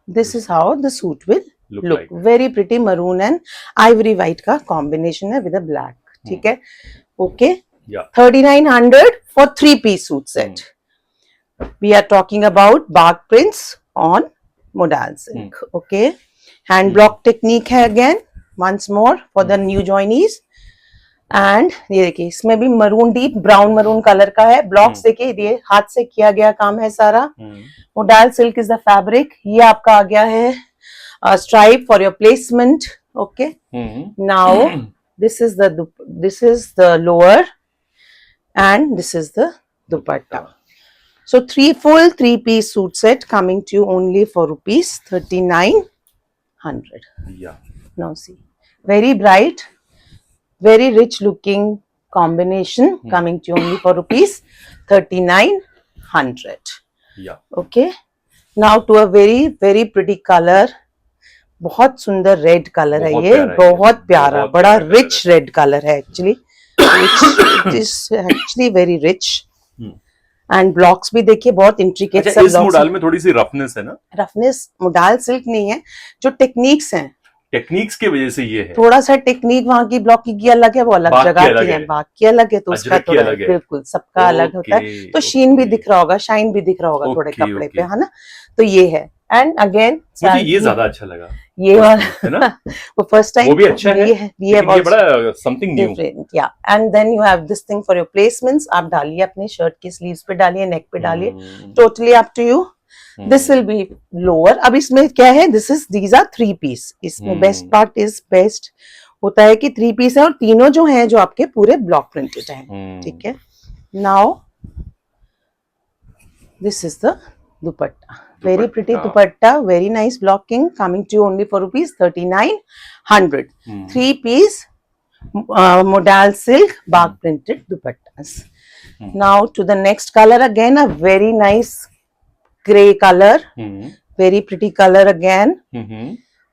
this is how the suit will look. Very pretty maroon and ivory white का combination है with a black. ठीक है, okay. 3900 for 3-piece suit set. We are talking about bark prints on modal silk. Okay, hand block technique है again once more for the new joinees. And ये देखिए, इसमें भी maroon, deep brown maroon colour का है. Blocks देखिए, ये हाथ से किया गया काम है सारा. Modal silk is the fabric. ये आपका आ गया है stripe for your placement. Okay, now this is the lower and this is the dupatta. So full 3-piece suit set coming to you only for ₹3900. Yeah. Now see, very bright, very rich looking combination coming to you only for ₹3900. Yeah. Okay, now to a very very pretty color. बहुत सुंदर red colour है ये, बहुत प्यारा, बड़ा rich red colour है actually. It is actually very rich. And blocks भी देखिए बहुत इंट्रिकेट. अच्छा, इस मोडाल में थोड़ी सी रफनेस है ना? रफनेस मोडाल सिल्क नहीं है, जो टेक्निक्स हैं, टेक्निक्स की वजह से ये है. थोड़ा सा टेक्निक वहाँ की ब्लॉकिंग की अलग है, वो अलग जगह की है, बाकी अलग है, तो उसका थोड़ा बिल्कुल सबका अलग होता है. तो शीन भी दिख रहा होगा, शाइन भी दिख रहा होगा थोड़े कपड़े पे, है ना. तो ये है. एंड अगेन मुझे ये ज्यादा अच्छा लगा, ये वाला है ना. वो फर्स्ट टाइम वो भी अच्छा है, ये बड़ा something new. Yeah and then you have this thing for your placements. आप डालिए अपनी शर्ट की स्लीव्स पे, डालिए नेक पे, डालिए, totally up to you. This will be lower. अब इसमें क्या है, दीज आर 3-piece. इसमें बेस्ट पार्ट इज बेस्ट होता है कि 3-piece है और तीनों जो हैं जो आपके पूरे ब्लॉक प्रिंटेड हैं. ठीक है, now this is the dupatta. Very pretty dupatta, very nice blocking coming to you only for ₹3900. 3-piece modal silk bark printed dupattas. Now to the next color, again a very nice gray color. Very pretty color again.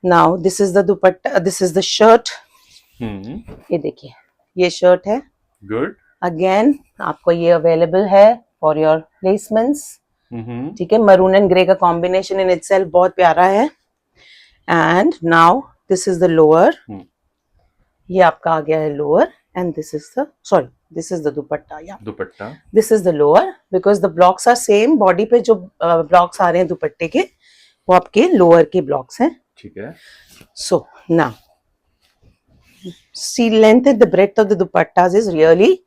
Now this is the dupatta, this is the shirt. ये देखिए, ये shirt है. Good. Again आपको ये available है for your placements. ठीक है, maroon and grey का कॉम्बिनेशन इन इटसेल्फ बहुत प्यारा है. And now this is the lower. ये आपका आ गया है lower. And this is the dupatta. या dupatta, this is the lower because the blocks are same. Body पे जो ब्लॉक्स आ रहे हैं दुपट्टे के, वो आपके लोअर के ब्लॉक्स हैं. ठीक है. So now C length and the breadth of the दुपट्टास is really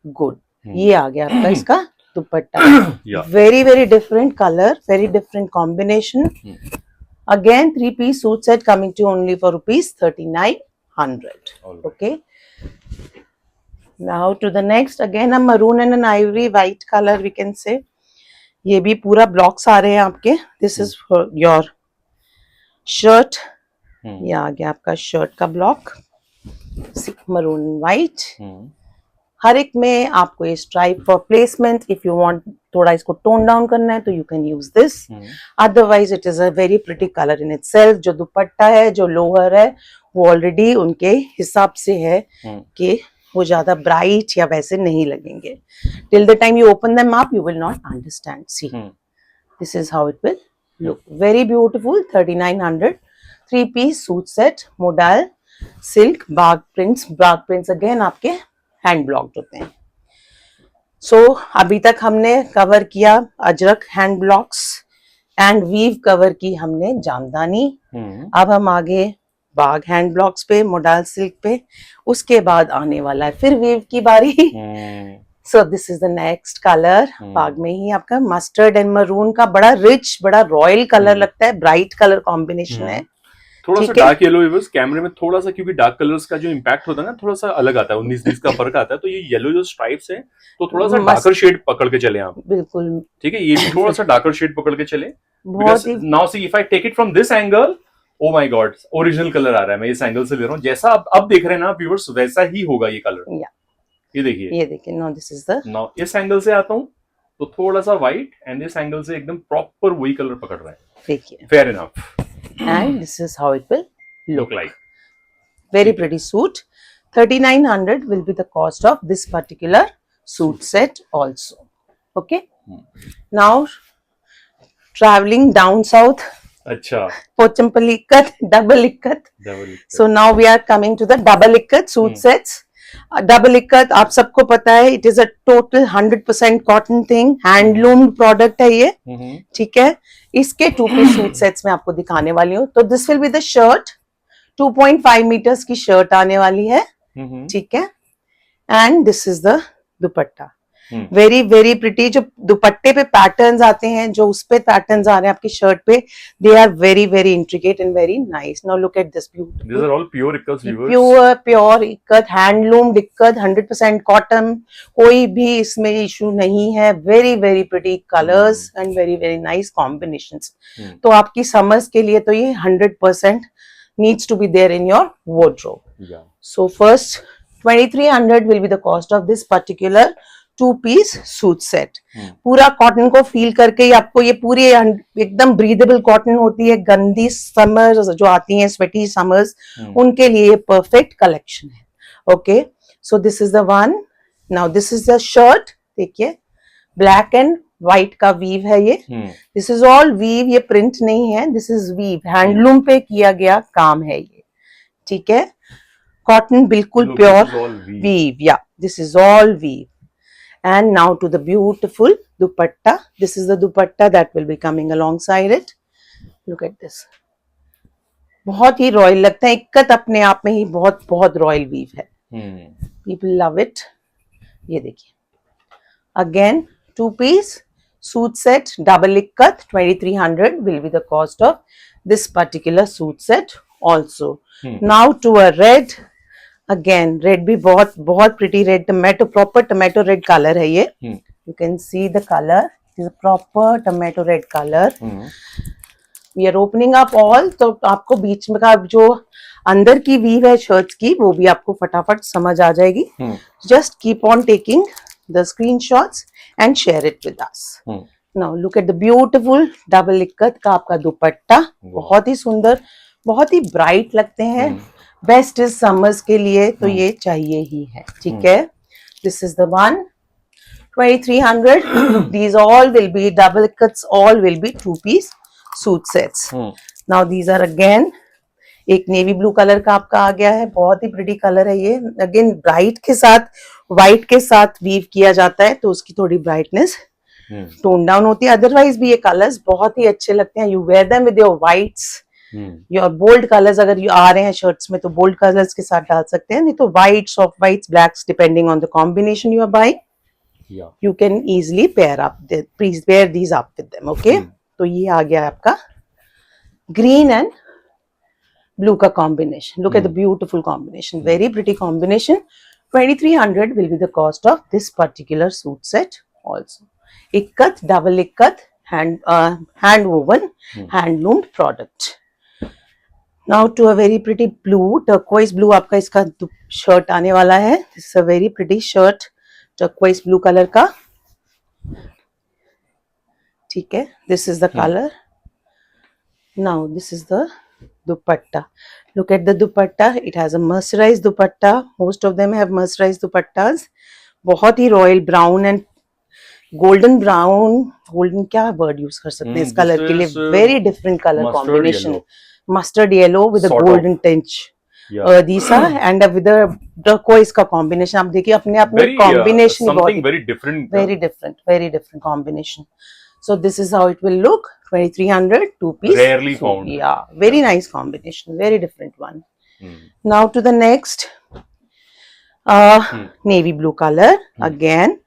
good. ये आ गया आपका इसका दुपट्टा. Very very different color, very different combination. Again 3-piece suit set coming to only for ₹3900. Okay, now to the next, again a maroon and an ivory white color we can say. ये भी पूरा blocks आ रहे हैं आपके. This is for your shirt. ये आ गया आपका शर्ट का ब्लॉक, maroon and white. हर एक में आपको ये stripe for placement. If you want थोड़ा इसको टोन डाउन करना है तो you can use this. Otherwise it is a very pretty colour in itself. जो दुपट्टा है, जो लोअर है, वो ऑलरेडी उनके हिसाब से है कि वो ज्यादा ब्राइट या वैसे नहीं लगेंगे. Till the time you open them up you will not understand. See, this is how it will look. Very beautiful. 3900 3-piece suit set modal silk. Bagh prints again आपके हैंड ब्लॉक्ड होते हैं. सो अभी तक हमने कवर किया Ajrakh hand blocks and weave cover की हमने जामदानी। अब हम आगे बाग हैंड ब्लॉक्स पे, मोडाल सिल्क पे, उसके बाद आने वाला है फिर वीव की बारी। So this is the next colour, Bagh में ही आपका मस्टर्ड एंड मरून का बड़ा रिच, बड़ा रॉयल कलर लगता है, ब्राइट कलर कॉम्बिनेशन है। थोड़ा सा ठीक है। डार्क येलो व्यूअर्स, कैमरे में थोड़ा सा, क्योंकि डार्क कलर्स का जो इम्पैक्ट होता है ना थोड़ा सा अलग आता है, 19-20 का फर्क आता है, तो ये येलो जो स्ट्राइप्स है तो थोड़ा सा डार्कर शेड पकड़ के चले आप। बिल्कुल ठीक है, ये भी थोड़ा सा डार्कर शेड पकड़ के चले। बहुत ही now see if I take it from this angle, oh my god, original colour आ रहा है। मैं इस एंगल से ले रहा हूँ, जैसा अब देख रहे हैं ना व्यूअर्स, वैसा ही होगा ये कलर। ये देखिए now this is the, now इस एंगल से आता हूँ तो थोड़ा सा व्हाइट, एंड इस एंगल से एकदम प्रॉपर वही कलर पकड़ रहा है। देखिए, fair enough, and this is how it will look like. very pretty suit. 3900 will be the cost of this particular suit set also. Okay. Now traveling down south, अच्छा, Pochampally ikkat, double ikkat. double. So now we are coming to the double ikkat suit sets. Double ikkat आप सबको पता है, it is a total 100% cotton thing, handloomed product है ये। ठीक है, इसके 2-piece suit sets मैं आपको दिखाने वाली हूँ। तो this will be the shirt, 2.5 metres की शर्ट आने वाली है। ठीक है, and this is the dupatta, very very pretty. जो दुपट्टे पे पैटर्न्स आते हैं, जो उस पे पैटर्न्स आ रहे हैं आपकी शर्ट पे, they are very very intricate and very nice. Now look at this beautiful, These are all pure ikat viewers. Pure ikat, handloom ikat, 100% cotton, कोई भी इसमें इशू नहीं है। Very very pretty colours and very very nice combinations. तो आपकी summers के लिए तो ये 100% needs to be there in your wardrobe. Yeah. So first 2300 will be the cost of this particular 2-piece suit set. पूरा cotton को feel करके ही आपको ये पूरी एकदम ब्रीदेबल कॉटन होती है। गंदी समर्स जो आती हैं, स्वेटी समर्स, उनके लिए ये परफेक्ट कलेक्शन है। Okay, so this is the one. Now this is the shirt, देखिए ब्लैक एंड व्हाइट का वीव है ये। दिस इज ऑल वीव, ये प्रिंट नहीं है, दिस इज वीव, हैंडलूम पे किया गया काम है ये। ठीक है, कॉटन बिल्कुल pure weave, yeah this is all weave. And now to the beautiful dupatta, this is the dupatta that will be coming alongside it. Look at this, बहुत ही रॉयल लगता है। इक्कत अपने आप में ही बहुत बहुत रॉयल वीव है, पीपल लव इट। ये देखिए, again 2-piece suit set, double ikkat, 2300 will be the cost of this particular suit set also. Now to a red, again red भी बहुत बहुत pretty red, tomato, proper tomato red color है ये। You can see the color, it is a proper tomato red color. We are opening up all, तो आपको बीच में का जो अंदर की वीव है शर्ट्स की, वो भी आपको फटाफट समझ आ जाएगी। Just keep on taking the screenshots and share it with us. Now look at the beautiful double ikkat का आपका दुपट्टा, बहुत ही सुंदर, बहुत ही ब्राइट लगते हैं। बेस्ट इज समर्स के लिए तो ये चाहिए ही है। ठीक है, this is the one, 2300. These all will be double ikkats, all will be 2-piece suit sets. Now these are again, एक नेवी ब्लू कलर का आपका आ गया है, बहुत ही प्रिटी कलर है ये। अगेन ब्राइट के साथ, व्हाइट के साथ वीव किया जाता है तो उसकी थोड़ी ब्राइटनेस टोन डाउन होती है। अदरवाइज भी ये कलर्स बहुत ही अच्छे लगते हैं। You wear them with your whites, your bold colours अगर यू आ रहे हैं शर्ट्स में तो बोल्ड कलर्स के साथ डाल सकते हैं, नहीं तो white, soft whites, blacks, depending on the combination you are buying, you can easily pair these up with them. Okay, तो ये आ गया आपका green and blue ka combination. Look at the beautiful combination, very pretty combination. 2300 will be the cost of this particular suit set also. Ikkat, double ikkat, hand woven, hand loomed product. Now to a very pretty blue, turquoise blue आपका इसका shirt आने वाला है। This is a very pretty shirt, turquoise blue color का। ठीक है, this is the color. Now this is the dupatta. Look at the dupatta, it has a mercerized dupatta. Most of them have mercerized dupattas. बहुत ही royal brown and golden brown, golden क्या word use कर सकते हैं इस colour के लिए, very different colour combination, mustard yellow with a golden tinge. Yeah. दीसा एंड विद टर्कोइज का कॉम्बिनेशन आप देखिए अपने आप में Very combination something very different. very different combination. So this is how it will look. 2300 two piece. Rarely found. Yeah, very nice combination. Very different one. Hmm. Now to the next. Navy blue colour again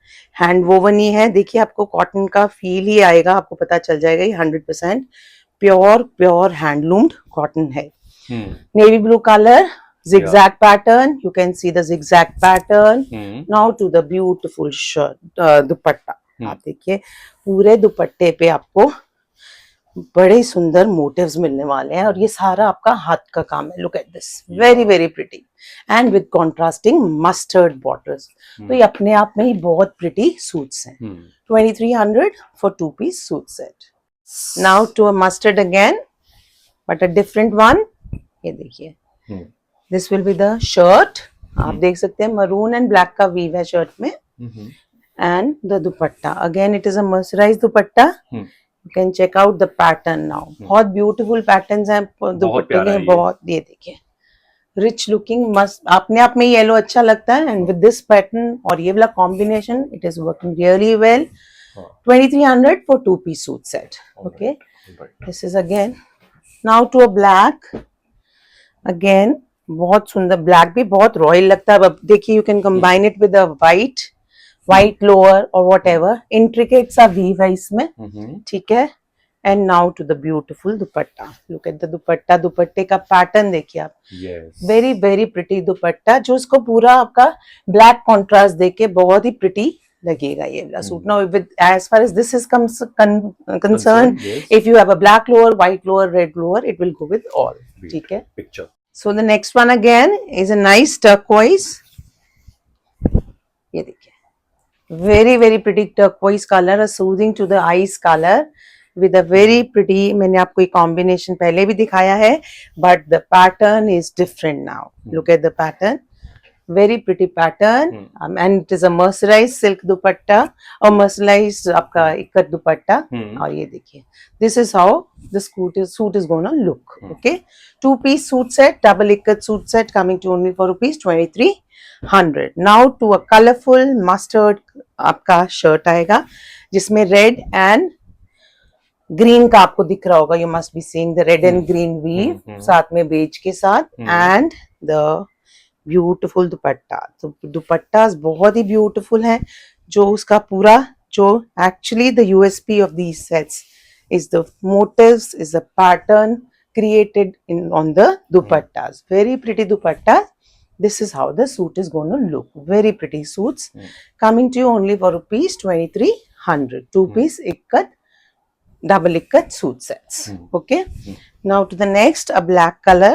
hand woven ही है. देखिए आपको cotton का feel ही आएगा, आपको पता चल जाएगा ये 100% प्योर हैंडलूम्ड कॉटन है. Navy blue colour, zigzag pattern, you can see the zigzag pattern. Now to the beautiful shirt दुपट्टा. आप देखिए पूरे दुपट्टे पे आपको बड़े सुंदर मोटिव्स मिलने वाले हैं और ये सारा आपका हाथ का काम है. Look at this, very very pretty and with contrasting mustard borders. तो ये अपने आप में ही बहुत प्रिटी सूट्स हैं. 2300 for two piece suit set. Now to a mustard again but a different one. ये देखिए this will be the shirt. आप देख सकते हैं मरून एंड ब्लैक का वीव है शर्ट में. And the dupatta again it is a mercerised dupatta. You can check out the pattern now. बहुत beautiful patterns हैं दुपट्टे के. बहुत, ये देखिए rich looking, मस्त. अपने आप में येलो अच्छा लगता है and with this pattern और ये वाला combination it is working really well. 2300 for two piece suit set. Okay. This is again now to a black. Again बहुत सुंदर ब्लैक भी बहुत रॉयल लगता है. अब देखिए you can combine it with a white lower or whatever. Intricate सा weave है इसमें. ठीक है. And now to the beautiful dupatta. Look at the dupatta. दुपट्टे का पैटर्न देखिए आप. Very very pretty दुपट्टा जो इसको पूरा आपका ब्लैक कॉन्ट्रास्ट देके बहुत ही प्रिटी लगेगा ये वाला suit. Now with as far as this is concerned, if you have a black lower, white lower, red lower, it will go with all. ठीक है. Picture. So the next one again is a nice turquoise. ये देखिए very very pretty turquoise color, a soothing to the eyes color with a very pretty. मैंने आपको ये combination पहले भी दिखाया है but the pattern is different now. Look at the pattern, very pretty pattern. And it is a mercerized silk दुपट्टा और mercerized आपका इक्कत दुपट्टा. और ये देखिए this is how the suit is gonna look. Okay, two piece suit set, double ikat suit set coming to only for rupees 2300. Now to a colorful mustard आपका shirt आएगा जिसमें red and green का आपको दिख रहा होगा. You must be seeing the red and green weave साथ में बेज के साथ एंड द ब्यूटीफुल दुपट्टा. तो दुपट्टा बहुत ही ब्यूटीफुल है. जो उसका पूरा जो actually the USP of these sets is the motifs, is the pattern created on the dupattas. Very pretty dupatta. This is how the suit is going to look. Very pretty suits coming to you only for rupees 2300. Two piece ikkat, double ikkat suit sets. Okay. Now to the next, a black color.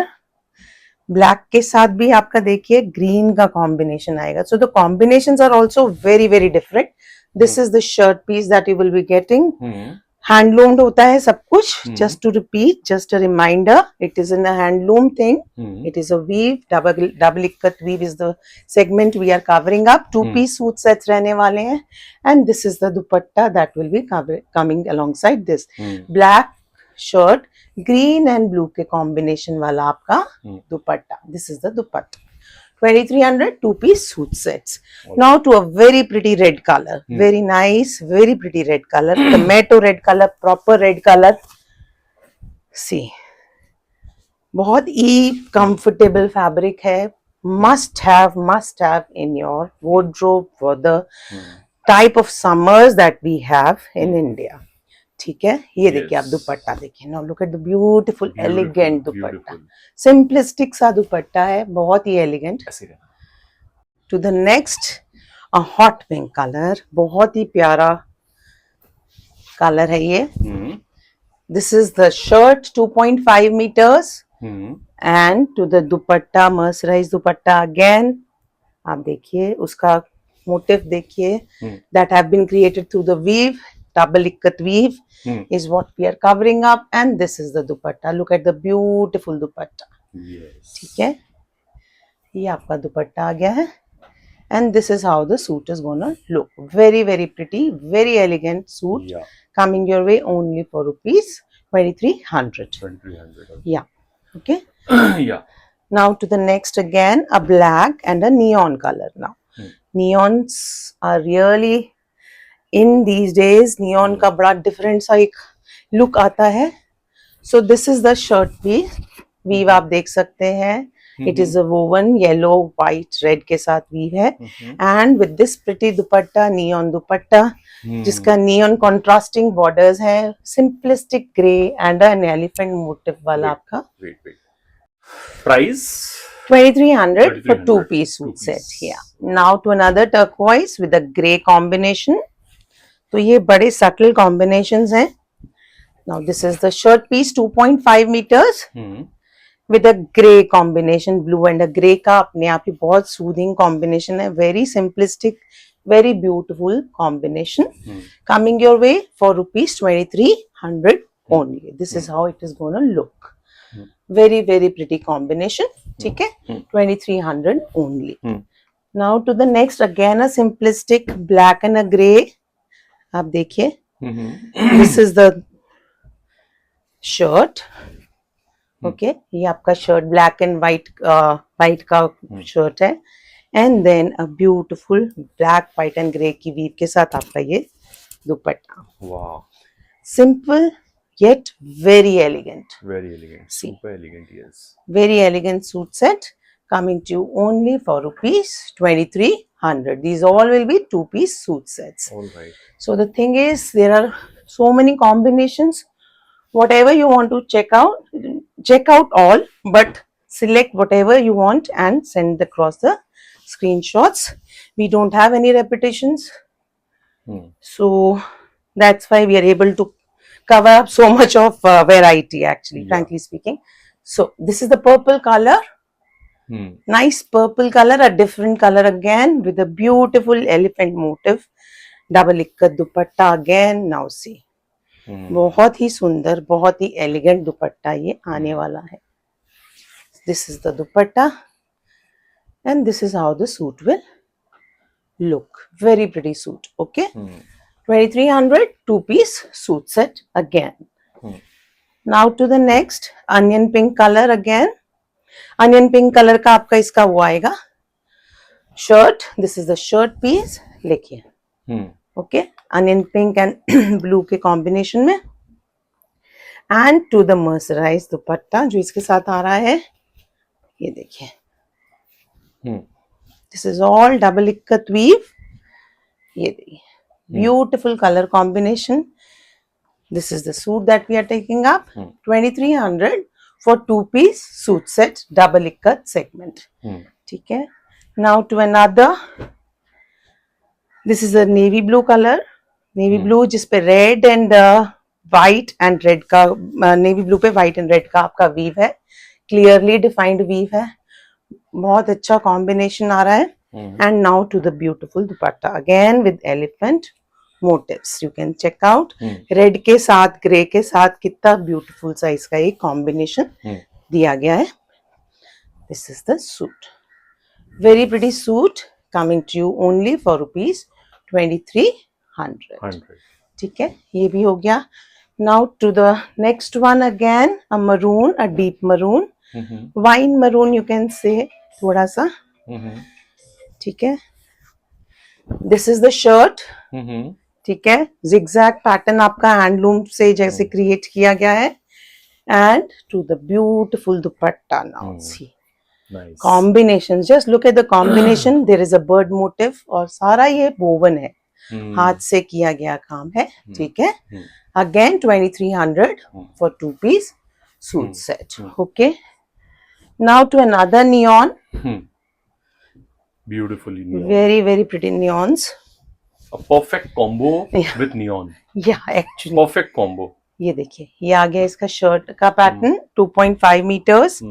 Black के साथ भी आपका देखिए green का combination आएगा. So the combinations are also very very different. This is the shirt piece that you will be getting. हैंडलूम्ड होता है सब कुछ. Just to repeat, just a reminder, it is in a handloom thing. It is a weave, double ikat weave is the segment we are covering up. Two piece suit sets रहने वाले हैं and this is the dupatta that will be coming alongside this. Black shirt, green and blue के combination वाला आपका दुपट्टा. This is the dupatta. 2300 two piece suit sets. Now to a very pretty red color. Very nice, very pretty red color. Tomato red color, proper red color. See, बहुत ही comfortable fabric है. Must have in your wardrobe for the type of summers that we have in India. ठीक है. ये देखिए आप दुपट्टा देखिए. Now look at the beautiful elegant dupatta. Simplistic सा दुपट्टा है, बहुत ही elegant. To the next, a hot pink colour. बहुत ही प्यारा कलर है ये. This is the shirt 2.5 meters and to the dupatta mercerise dupatta. Again आप देखिए उसका मोटिव देखिए, that have been created through the weave. Double ikkat weave is what we are covering up and this is the dupatta. Look at the beautiful dupatta. Yes. ठीक है. ये आपका दुपट्टा आ गया है and this is how the suit is gonna look. Very very pretty, very elegant suit. Coming your way only for rupees 2300. 2300. Yeah. Okay. Yeah. Now to the next again, a black and a neon color now. Neons are really in these days. Neon का बड़ा different सा एक look आता है. So this is the shirt piece. Weave आप देख सकते हैं. It is a woven yellow, white, red के साथ weave है. And with this pretty dupatta, neon dupatta, जिसका neon contrasting borders है, simplistic grey and an elephant motif वाला आपका. Wait. Price? 2300 for 2300 two-piece suit two-piece. set. Yeah. Now to another turquoise with a grey combination. तो ये बड़े subtle combinations हैं. Now this is the shirt piece, 2.5 meters with a grey combination, blue and a grey का अपने आप ही बहुत soothing combination है. Very simplistic, very beautiful combination. Coming your way for rupees 2300 only. This is how it is going to look. Very pretty combination. ठीक है, 2300 only. Now to the next, again a simplistic black and a grey. आप देखिए, this is the shirt. Okay, ये आपका shirt black and white का shirt है. And then a beautiful black, white and grey की weave के साथ आपका ये दुपट्टा. Wow. Simple yet very elegant. Very elegant. See. Super elegant, yes. Very elegant suit set coming to you only for rupees 2300. These all will be two-piece suit sets. All right. So the thing is, there are so many combinations. Whatever you want to check out all, but select whatever you want and send across the screenshots. We don't have any repetitions. So that's why we are able to cover up so much of variety, actually, frankly speaking. So this is the purple color. Nice purple color, a different color again with a beautiful elephant motif. Double ikkat dupatta again. Now see. बहुत ही सुंदर, बहुत ही elegant दुपट्टा ये आने वाला है. This is the dupatta and this is how the suit will look. Very pretty suit. Okay. 2300 two-piece suit set again. Now to the next, onion pink color again. Onion pink color का आपका इसका वो आएगा shirt. This is the shirt piece. देखिए. Okay, onion pink and blue के combination में. And to the mercerized दुपट्टा जो इसके साथ आ रहा है, ये देखिए. This is all double ikkat weave. ये देखिए. Beautiful color combination. This is the suit that we are taking up. 2300 for two-piece suit set, double ikkat segment. ठीक है. Now to another. This is a navy blue color. Navy blue जिस पे red and white and red का navy blue पे white and red का आपका weave है. Clearly defined weave है. बहुत अच्छा combination आ रहा है. And now to the beautiful dupatta again with elephant motifs. You can check out. Red के साथ grey के साथ कितना beautiful सा इसका एक combination दिया गया है. This is the suit. Very pretty suit coming to you only for rupees 2300. ठीक है, ये भी हो गया. Now to the next one again, a maroon, a deep maroon, wine maroon you can say, थोड़ा सा. ठीक है. This is the shirt. ठीक है, zigzag pattern आपका handloom से जैसे create किया गया है. And to the beautiful dupatta now. See. Nice. Combinations, just look at the combination. There is a bird motif और सारा ये woven है, हाथ से किया गया काम है. ठीक है. Again 2300 for two-piece suit set. Okay. Now to another neon. Beautifully neon. Very pretty neons. A perfect combo with neon. Yeah, actually. Perfect combo. ये देखिए, ये आ गया इसका शर्ट का पैटर्न 2.5 meters.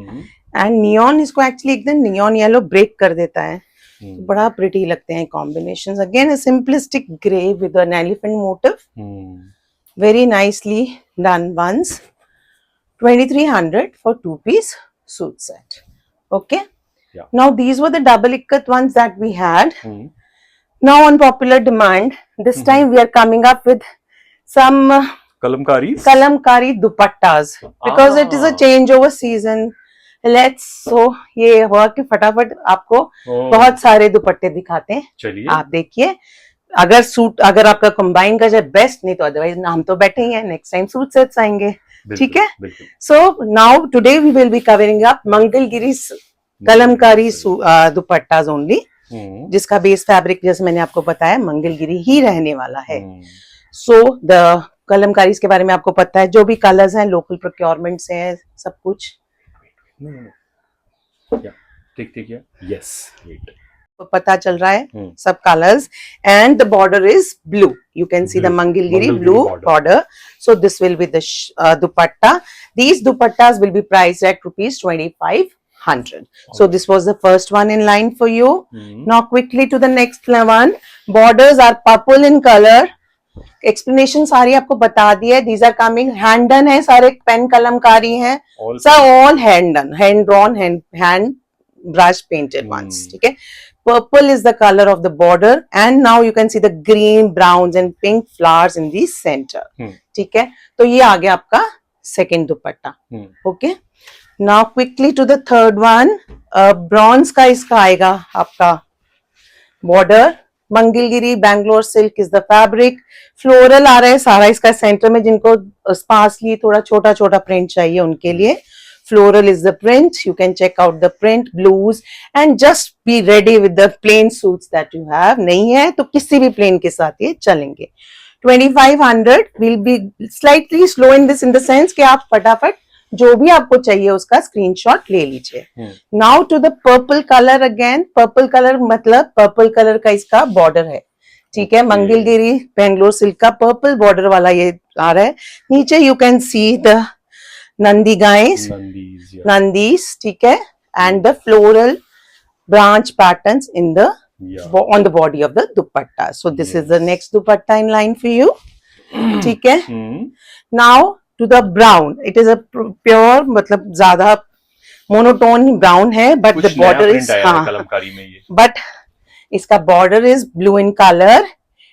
एंड नियॉन इसको एक्चुअली एकदम नियॉन येलो ब्रेक कर देता है. तो बड़ा प्रिटी लगते हैं combinations. Again a simplistic grey with an elephant motif. Very nicely done ones. 2300 for two-piece suit set. Okay. Yeah. Now these were the double ikkat ones that we had. Now on popular demand, this time we are coming up with some Kalamkaris? kalamkari dupattas because it is a changeover season. Let's so ये हुआ कि फटाफट आपको ओह, बहुत सारे दुपट्टे दिखाते हैं। चलिए। आप देखिए, अगर सूट अगर आपका कंबाइन का जाए बेस्ट, नहीं तो अदरवाइज हम तो बैठे ही हैं, नेक्स्ट टाइम सूट सेट्स आएंगे। ठीक है, बिल्कुल। So now today we will be covering up Mangalagiri kalamkari dupattas only, जिसका बेस फैब्रिक जैसे मैंने आपको बताया मंगलगिरी ही रहने वाला है। सो द कलमकारी के बारे में आपको पता है, जो भी कलर्स हैं लोकल प्रोक्योरमेंट से हैं, सब कुछ ठीक यस, वेट, तो पता चल रहा है सब colours. And the border is blue, you can see the Mangalgiri blue border. So this will be the dupatta. These dupattas will be priced at rupees 2500. So this was the first one in line for you. Now quickly to the next one. Borders are purple in color. Explanation सारी आपको बता दी है। These are coming hand done है, सारे pen kalamkari हैं, sir all hand done, hand drawn, hand brush painted ones. ठीक है, purple is the colour of the border and now you can see the green, brown and pink flowers in the centre. ठीक है, तो ये आ गया आपका second dupatta. Okay, now quickly to the third one. Bronze का इसका आएगा आपका border, Mangalgiri Bangalore silk is the fabric, floral आ रहा है सारा इसका सेंटर में। जिनको स्पार्सली थोड़ा छोटा छोटा प्रिंट चाहिए उनके लिए floral is the print. You can check out the print, blues and just be ready with the plain suits that you have. नहीं है तो किसी भी प्लेन के साथ ये चलेंगे। 2500 will be slightly slow in this, in the sense कि आप फटाफट जो भी आपको चाहिए उसका स्क्रीनशॉट ले लीजिए। Now to the purple colour again. Purple colour मतलब पर्पल कलर का इसका बॉर्डर है। ठीक है, मंगलगिरी बेंगलोर सिल्क का पर्पल बॉर्डर वाला ये आ रहा है। नीचे you can see the Nandi guys, Nandis. ठीक है, and the floral branch patterns in the on the body of the dupatta. So this is the next dupatta in line for you. ठीक है, now to the brown. It is a pure मतलब ज्यादा monotone brown है, but the border is Kalamkari में ये, but इसका border is blue in color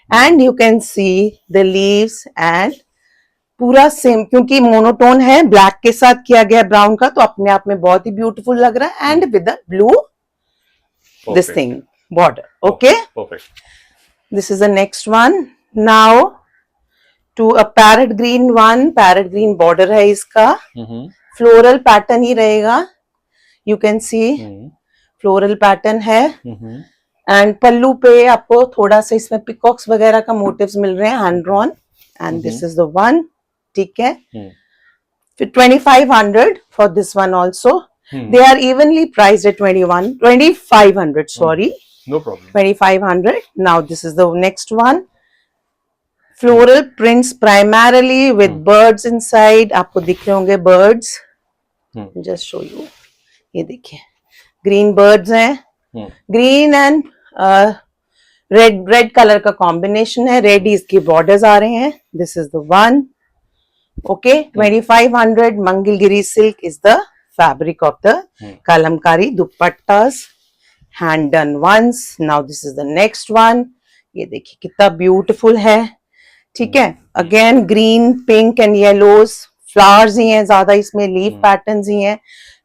and you can see the leaves and पूरा same, क्योंकि मोनोटोन है, ब्लैक के साथ किया गया ब्राउन का, तो अपने आप में बहुत ही ब्यूटीफुल लग रहा है। And with the blue this thing border. Okay, perfect. This is the next one. Now to a parrot green one. Parrot green border है इसका, floral pattern ही रहेगा। You can see floral pattern है and पल्लू पे आपको थोड़ा सा इसमें peacocks वगैरह का मोटिव्स मिल रहे हैं, hand drawn, and this is the one. ठीक है, फिर 2500 for this one also. They are evenly priced at 2500, sorry. No problem. 2500. Now this is the next one. Floral prints primarily with birds inside. आपको दिख रहे होंगे birds. Just show you. ये देखिए, green birds हैं, green and red color का combination है। red इसकी borders आ रहे हैं। This is the one. Okay, 2500. Mangalgiri silk is the fabric of the kalamkari dupattas, hand done ones. Now this is the next one. ये देखिए कितना beautiful है। ठीक है, again green, pink and yellows flowers ही हैं ज्यादा, इसमें लीफ पैटर्न्स ही हैं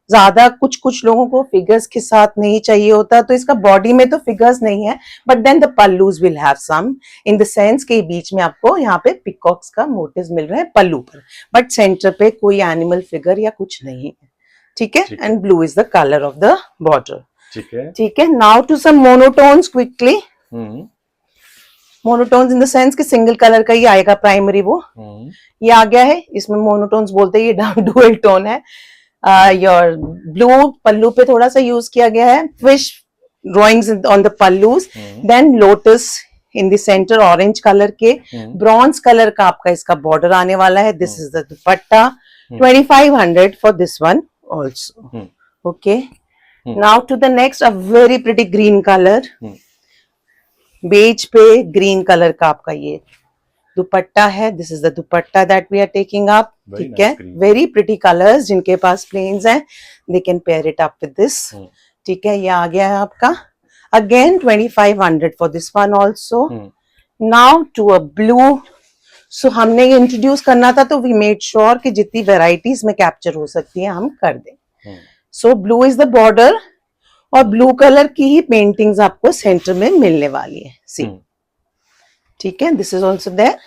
ज्यादा। कुछ लोगों को फिगर्स के साथ नहीं चाहिए होता, तो इसका बॉडी में तो फिगर्स नहीं है, but then the pallus will have some, in the sense के बीच में आपको यहाँ पे पिकॉक्स का मोटिव्स मिल रहे हैं पल्लू पर, बट सेंटर पे कोई एनिमल फिगर या कुछ नहीं है। ठीक है, and blue is the colour of the border. ठीक है, now to some monotones quickly. Monotones in the sense कि सिंगल कलर का ही आएगा प्राइमरी, वो ये आ गया है। इसमें मोनोटोन्स बोलते हैं, ये डुअल टोन है। योर ब्लू पल्लू पे थोड़ा सा यूज किया गया है, fish drawings on the pallus, then lotus in the centre orange colour के, ब्रॉन्ज कलर का आपका इसका बॉर्डर आने वाला है। This is the dupatta, 2500 for this one also. Okay, now to the next, a very pretty green color. Beige पे green colour का आपका ये दुपट्टा है। This is the dupatta that we are taking up. ठीक है, वेरी प्रिटी कलर्स। जिनके पास plains हैं they can pair it up with this. ठीक है, ये आ गया है आपका again 2500 for this one also. Now to a blue. So हमने ये इंट्रोड्यूस करना था, तो वी मेड श्योर कि जितनी वेराइटीज में कैप्चर हो सकती है हम कर दें। सो ब्लू इज द बॉर्डर और ब्लू कलर की ही पेंटिंग्स आपको सेंटर में मिलने वाली है, सी, ठीक है, this is also there,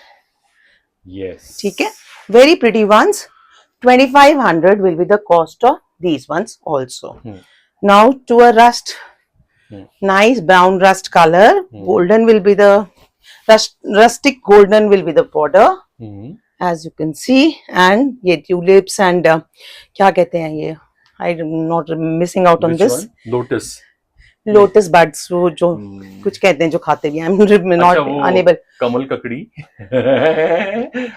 yes, ठीक है, very pretty ones, 2500 will be the cost of these ones also. Now to a rust, nice brown rust color, golden will be the rustic golden will be the border, as you can see, and ये tulips and क्या कहते हैं ये, I'm not missing out on Which this. one? Lotus. Lotus birds, वो जो कुछ कहते हैं जो खाते भी हैं, I'm not अच्छा, वो unable. कमल ककड़ी।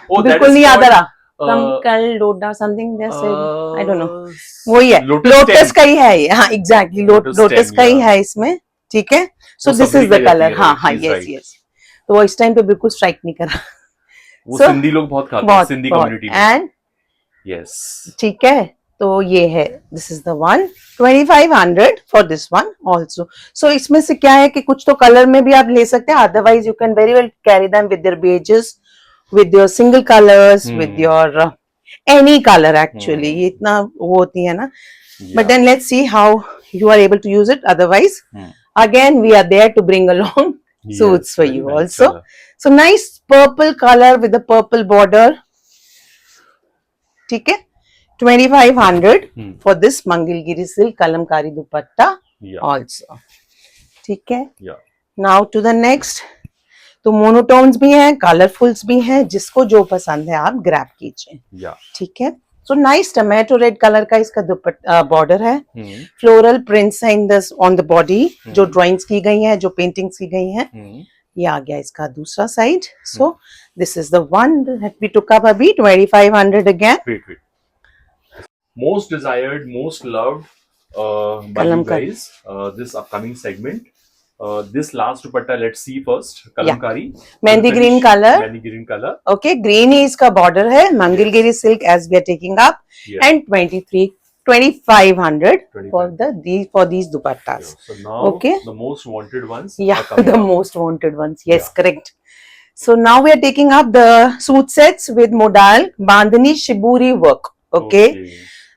Oh, that बिल्कुल is नहीं याद आ called, रहा, कल लोडा समथिंग जैसे, आई डोंट नो, वही है, Lotus लोटस stem. का ही है ये, हाँ एग्जैक्टली, Lotus लोटस stem, का ही yeah. है इसमें, ठीक है, सो वो this Shabari is the key जाती कलर, है, हाँ right, हाँ, she's यस right. यस, तो वो इस टाइम पे बिल्कुल स्ट्राइक नहीं करा, वो So, सिंधी लोग बहुत खाते हैं, बहुत सिंधी बहुत, कम्युनिटी में। एंड यस, ठीक है, तो ये है, this is the one, 2500 for this one also. So इसमें से क्या है कि कुछ तो कलर में भी आप ले सकते हैं, otherwise you can very well carry them with their beiges, with your single colours, with your any colour, actually ये इतना वो होती है ना, but then let's see how you are able to use it, otherwise again we are there to bring along suits for you also. So nice purple color with the purple border, ठीक है, 2500 for this Mangalgiri silk kalamkari dupatta also, ठीक है। Now to the next, तो मोनोटोन्स भी हैं, कलरफुल्स भी हैं, जिसको जो पसंद है आप ग्रैब कीजिए, ठीक है। So nice tomato red colour का इसका दुपट्टा बॉर्डर है, फ्लोरल प्रिंट्स है in this on the body, जो ड्राइंग्स की गई हैं, जो पेंटिंग्स की गई हैं, ये आ गया इसका दूसरा side. So this is the one that we took up अभी, 2500 again. Most desired, most loved by you guys, this upcoming segment. This last dupatta, let's see first. Kalamkari. Mehndi green colour, Mehndi green color. Okay, green ही इसका border है, Mangalagiri silk as we are taking up, and 2500 for these dupattas. So now Okay. the most wanted ones. Yeah, are coming the up. most wanted ones. Yes, correct. So now we are taking up the suit sets with modal bandhani shiburi work. Okay.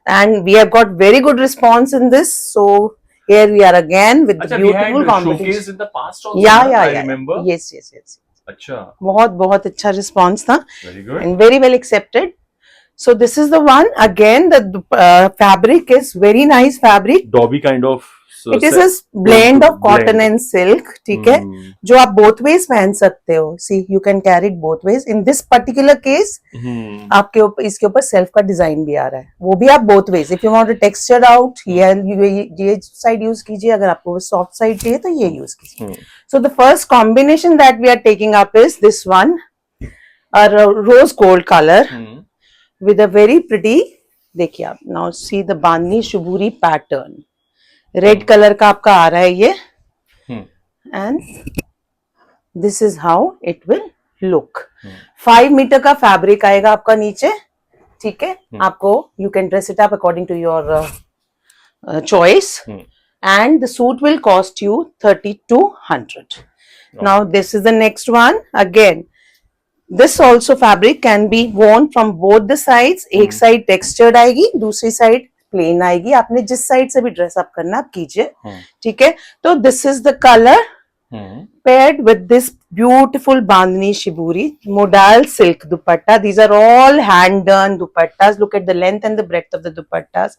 And we have got very good response in this. So here we are again with the Achha, beautiful we had combination. showcase in the past also. Yeah. I remember. Yes. अच्छा. बहुत अच्छा response था. Very good. And very well accepted. So this is the one. Again, the fabric is very nice fabric. Dobby kind of. So It is a blend of cotton and silk, ठीक है, जो आप both ways पहन सकते हो. See, you can carry it both ways. In this particular case, आपके ऊपर इसके ऊपर सेल्फ का डिजाइन भी आ रहा है, वो भी आप both ways. If you want to texture out, ये साइड यूज कीजिए, अगर आपको सॉफ्ट साइड चाहिए तो ये यूज कीजिए. So the first combination that we are taking up is this one, a rose gold color with a very pretty, देखिए आप, now see the bandhani shiburi pattern. Red colour का आपका आ रहा है ये, and this is how it will look. 5 metre का fabric आएगा आपका नीचे, ठीक है, आपको you can dress it up according to your choice, and the suit will cost you 3200. Now this is the next one. Again this also fabric can be worn from both the sides. एक side textured आएगी, दूसरी side plane आएगी. आपने जिस side से भी dress up करना आप कीजिए, ठीक है. तो this is the colour paired with this beautiful bandhani shiburi modal silk dupatta. These are all hand done dupattas. Look at the length and the breadth of the dupattas.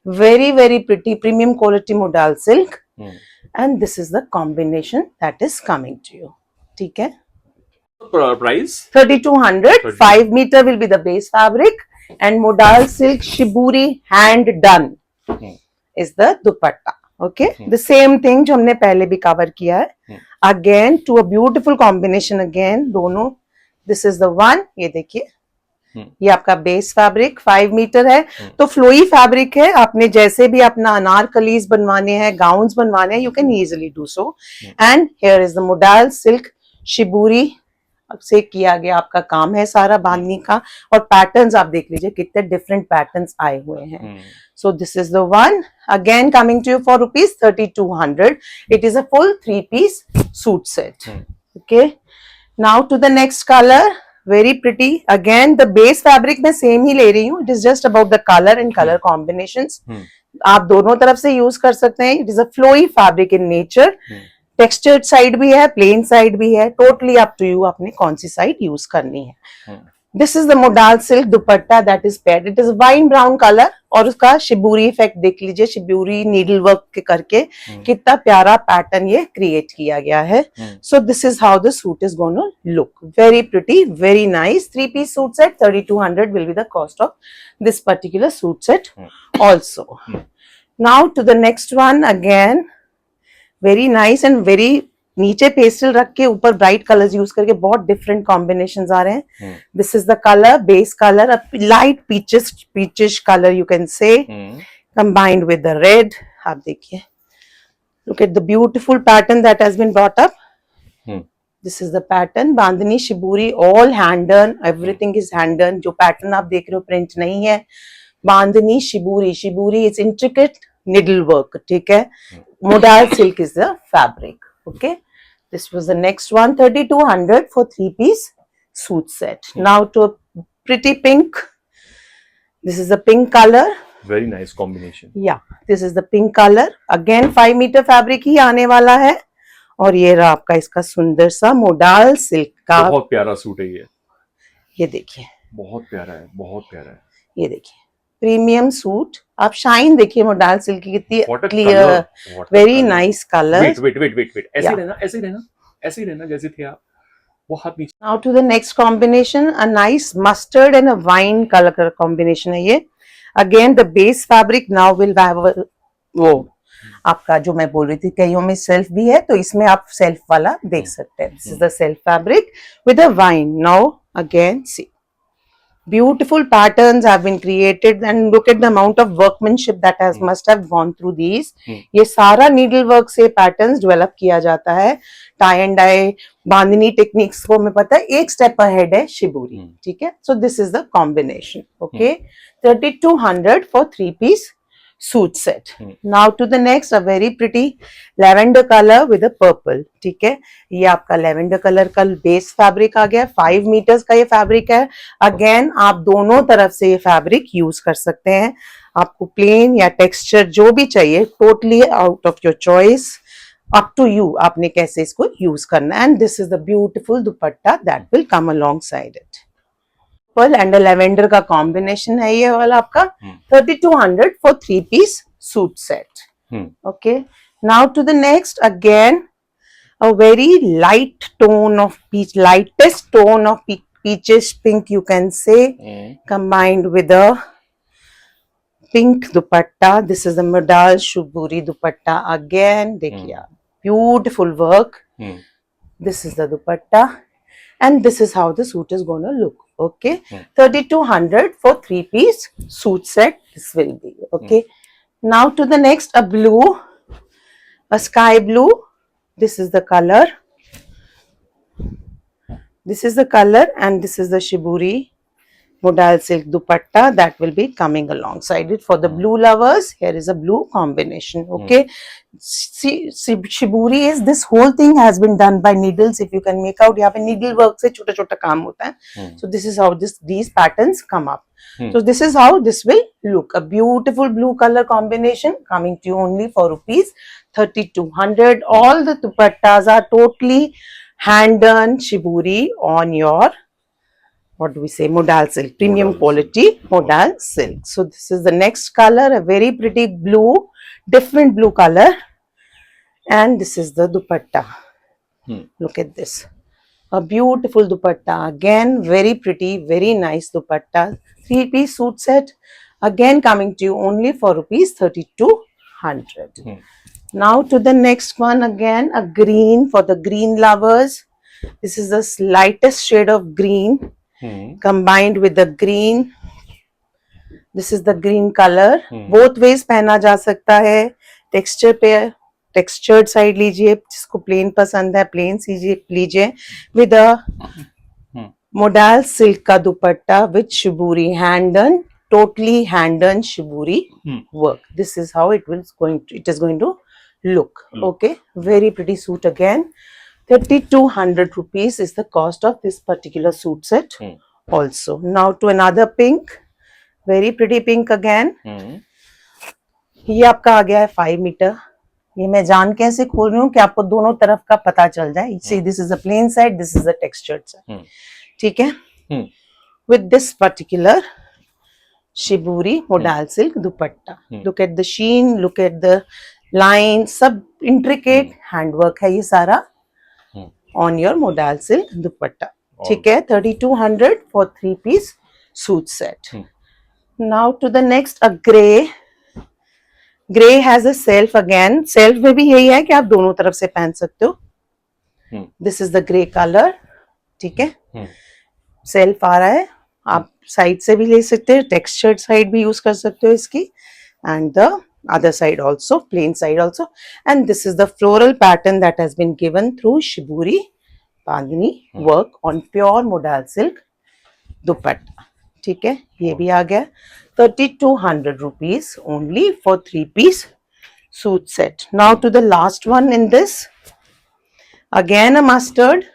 Very pretty premium quality modal silk. And this is the combination that is coming to you, ठीक है. Price 3200. 5 meter will be the base fabric. And modal silk shiburi hand done is the dupatta. Okay, the same thing जो हमने पहले भी cover किया है. Again to a beautiful combination again, दोनों. This is the one. ये देखिए, ये आपका बेस फैब्रिक 5 मीटर है, तो फ्लोई फैब्रिक है. आपने जैसे भी अपना अनारकलीज बनवाने हैं, गाउन्स बनवाने हैं, you can easily do so. And here is the modal silk shiburi से किया गया आपका काम है सारा बांधनी का. और पैटर्न्स आप देख लीजिए कितने डिफरेंट पैटर्न्स आए हुए हैं. So this is the one, again coming to you for rupees 3200. It is a full 3-piece suit set. Okay, now to the next colour. Very pretty. Again the base fabric मैं same ही ले रही हूँ. It is just about the colour and colour combinations. आप दोनों तरफ से use कर सकते हैं. It is a flowy fabric in nature. Textured side भी है, प्लेन साइड भी है, टोटली अप टू यू आपने कौन सी साइड यूज करनी है. This is the modal silk dupatta that is paid. It is wine brown colour और उसका शिबूरी इफेक्ट देख लीजिए, शिबूरी नीडल वर्क के करके कितना प्यारा पैटर्न ये क्रिएट किया गया है. सो this is how the suit is gonna look. Very pretty, very nice. 3-piece suit set 3200 will be the cost of this particular suit set also. Now to the next one again. Very nice and very, नीचे pastel रख के ऊपर bright colours use करके बहुत different combinations आ रहे हैं. This is the colour, base colour, light peachish colour you can say, combined with the red. आप देखिए, look at the beautiful pattern that has been brought up. This is the pattern. Bandhani, shibori, all hand done, everything is hand done. जो pattern आप देख रहे हो print नहीं है. Bandhani, shibori, shibori is intricate needle work. ठीक है. Modal silk is the fabric. Okay, this was the next one. 3200 for 3-piece suit set. Now to a pretty pink. This is the pink color. Very nice combination. Yeah, this is the pink color. Again 5 meter fabric ही आने वाला है. और ये रहा आपका इसका सुंदर सा मोडाल सिल्क का. बहुत प्यारा सूट है ये. ये देखिए, बहुत प्यारा है, बहुत प्यारा है. ये देखिए, प्रीमियम सूट. आप शाइन देखिए मोडाल सिल्क की कितनी clear, very nice colour. Wait ऐसे रहना, ऐसे रहना, ऐसे रहना जैसे थे आप. वो हाथ नीचे. Now to the next combination. A nice mustard and a wine colour combination है ये. Again the base fabric now will have वो आपका जो मैं बोल रही थी, कईयों में सेल्फ भी है तो इसमें आप सेल्फ वाला देख सकते हैं. This is the self fabric with a wine. Now again see, beautiful patterns have been created and look at the amount of workmanship that has must have gone through these. ये सारा needle work से patterns develop किया जाता है. tie and dye, bandhani techniques को हमें पता है एक स्टेप अहेड है शिबूरी. ठीक है. so this is the combination. okay, 3200 for 3-piece suit set. Now to the next, a very pretty lavender color with a purple. ठीक है. ये आपका lavender color का बेस फैब्रिक आ गया. 5 meters का ये फैब्रिक है. अगेन आप दोनों तरफ से ये फैब्रिक यूज कर सकते हैं. आपको प्लेन या टेक्सचर जो भी चाहिए, totally out of your choice, up to you आपने कैसे इसको यूज करना है. And this is the beautiful dupatta that will come alongside it. And lavender का कॉम्बिनेशन है ये वाला आपका. 3200 for 3-piece suit set. Okay, now to the next. Again a very light tone of peach, lightest tone of peachish pink you can say, combined with a pink dupatta. This is the modal shuburi dupatta. Again देखिए आप, beautiful work. This is the dupatta and this is how the suit is gonna look. Okay, 3200 for 3-piece suit set this will be. Okay, now to the next, a blue, a sky blue. This is the color, this is the color and this is the shiburi modal silk dupatta that will be coming alongside it. For the blue lovers, here is a blue combination. Okay, see, shiburi is, this whole thing has been done by needles. If you can make out, यहाँ पे needle work से छोटा छोटा काम होता है. So this is how these patterns come up. So this is how this will look. A beautiful blue color combination coming to you only for rupees 3200. All the dupattas are totally hand done shiburi on your, what do we say, modal silk, premium quality modal silk. So this is the next color, a very pretty blue, different blue color, and this is the dupatta. Look at this, a beautiful dupatta. Again very pretty, very nice dupatta. 3-piece suit set, again coming to you only for rupees 3200. Now to the next one. Again a green, for the green lovers. This is the lightest shade of green combined with the green. This is the green color. Both ways पहना जा सकता है. Texture पे textured side लीजिए, जिसको plane पसंद है plane लीजिए. विद अ मोडाल सिल्क का dupatta with shibori, hand done, totally hand done shiburi work. This is how it is going to look. Okay, very pretty suit. Again 3200 rupees is the cost of this particular suit set. Also, now to another pink, very pretty pink again. ये आपका आ गया है 5 metre. ये मैं जान के ऐसे खोल रही हूँ कि आपको दोनों तरफ का पता चल जाए। See this is a plain side, this is a textured side, ठीक है। With this particular shibori modal silk dupatta, look at the sheen, look at the line, सब इंट्रिकेट हैंडवर्क है ये सारा on your modal silk dupatta, ठीक है। 3200 for 3 piece suit set. Now to the next, a grey. Grey has a self again, self में भी यही है कि आप दोनों तरफ से पहन सकते हो। This is the grey colour, ठीक है। सेल्फ आ रहा है, आप साइड से भी ले सकते हैं, टेक्सचर्ड साइड भी यूज कर सकते हो इसकी, and the other side also, plain side also, and this is the floral pattern that has been given through shiburi bandhani work on pure modal silk dupatta, ठीक है। ये भी आ गया 3200 rupees only for 3 piece suit set. Now to the last one in this, again a mustard,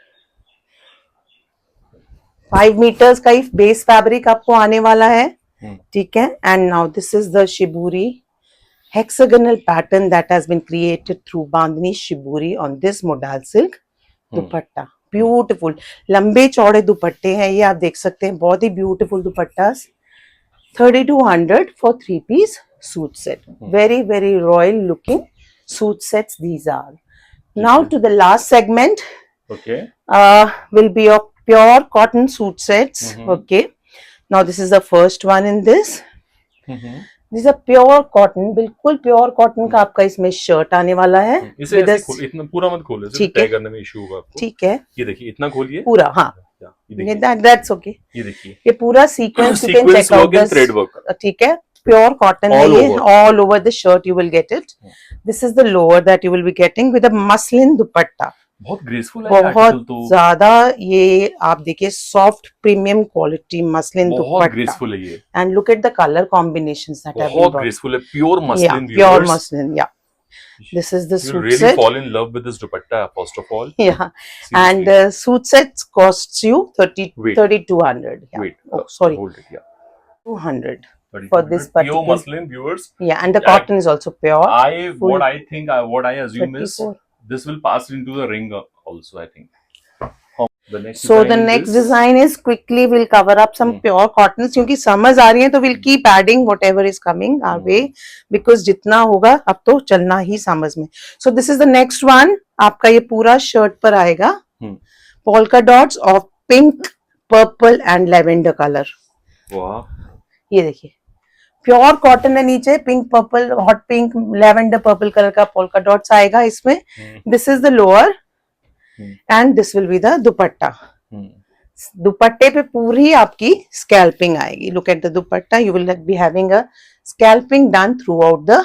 5 meters का ही base fabric आपको आने वाला है, ठीक है। And now this is the shibori hexagonal pattern that has been created through Bandhani Shiburi on this modal silk dupatta. Beautiful लंबे चौड़े दुपट्टे हैं ये, आप देख सकते हैं, बहुत ही beautiful dupatta. 3200 for 3 piece suit set, very very royal looking suit sets these are. Now to the last segment, okay, will be of pure cotton suit sets, okay. Now this is the first one in this. This are pure cotton, बिल्कुल pure cotton का आपका इसमें shirt आने वाला है। इसे ऐसे इतना पूरा मत खोले, ठीक है, करने में इशू होगा आपको, ठीक है। ये देखिए इतना खोलिए पूरा, हाँ, ये दैट्स ओके। ये देखिए ये पूरा sequence you can check out thread work, ठीक है। प्योर कॉटन है ये, all over the shirt you will get it. This is the lower that you will be getting with a muslin dupatta. बहुत graceful है, बहुत ज्यादा ये आप देखिए, soft premium quality muslin dupatta, बहुत ग्रेसफुल है ये। And look at the colour combinations that have been बहुत ग्रेसफुल है, प्योर मसलिन, प्योर मसलिन, या this is the suit really set. fall in love with this dupatta first of all. Yeah, and suit sets costs you 3200. Yeah. Wait, sorry, hold it, yeah, 200 for this particular pure muslin, viewers. Yeah, and the cotton is also pure. What I think, what I assume 34. is this will pass into the ring also, I think. The next so the next design is, quickly we'll cover up some pure cottons, क्योंकि समझ आ रही है तो we'll keep adding whatever is coming our way, because जितना होगा अब तो चलना ही समझ में। so this is the next one, आपका ये पूरा शर्ट पर आएगा, polka dots of pink, purple and lavender color। वाह, ये देखिए प्योर कॉटन है, नीचे pink purple, hot pink, lavender purple colour का पोल्का डॉट्स आएगा इसमें। This is the lower and this will be the dupatta. दुपट्टे पे पूरी आपकी स्कैल्पिंग आएगी। Look at the dupatta, you will be having a scalloping done throughout the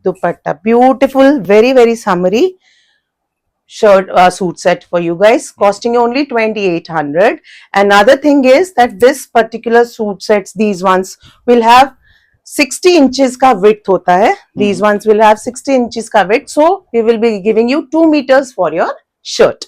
dupatta. Beautiful, very very summery shirt suit set for you guys, costing you only 2800. Another thing is that this particular suit sets, these ones will have 60 inches का width होता है, these ones will have 60 inches का width, so we will be giving you 2 meters for your shirt,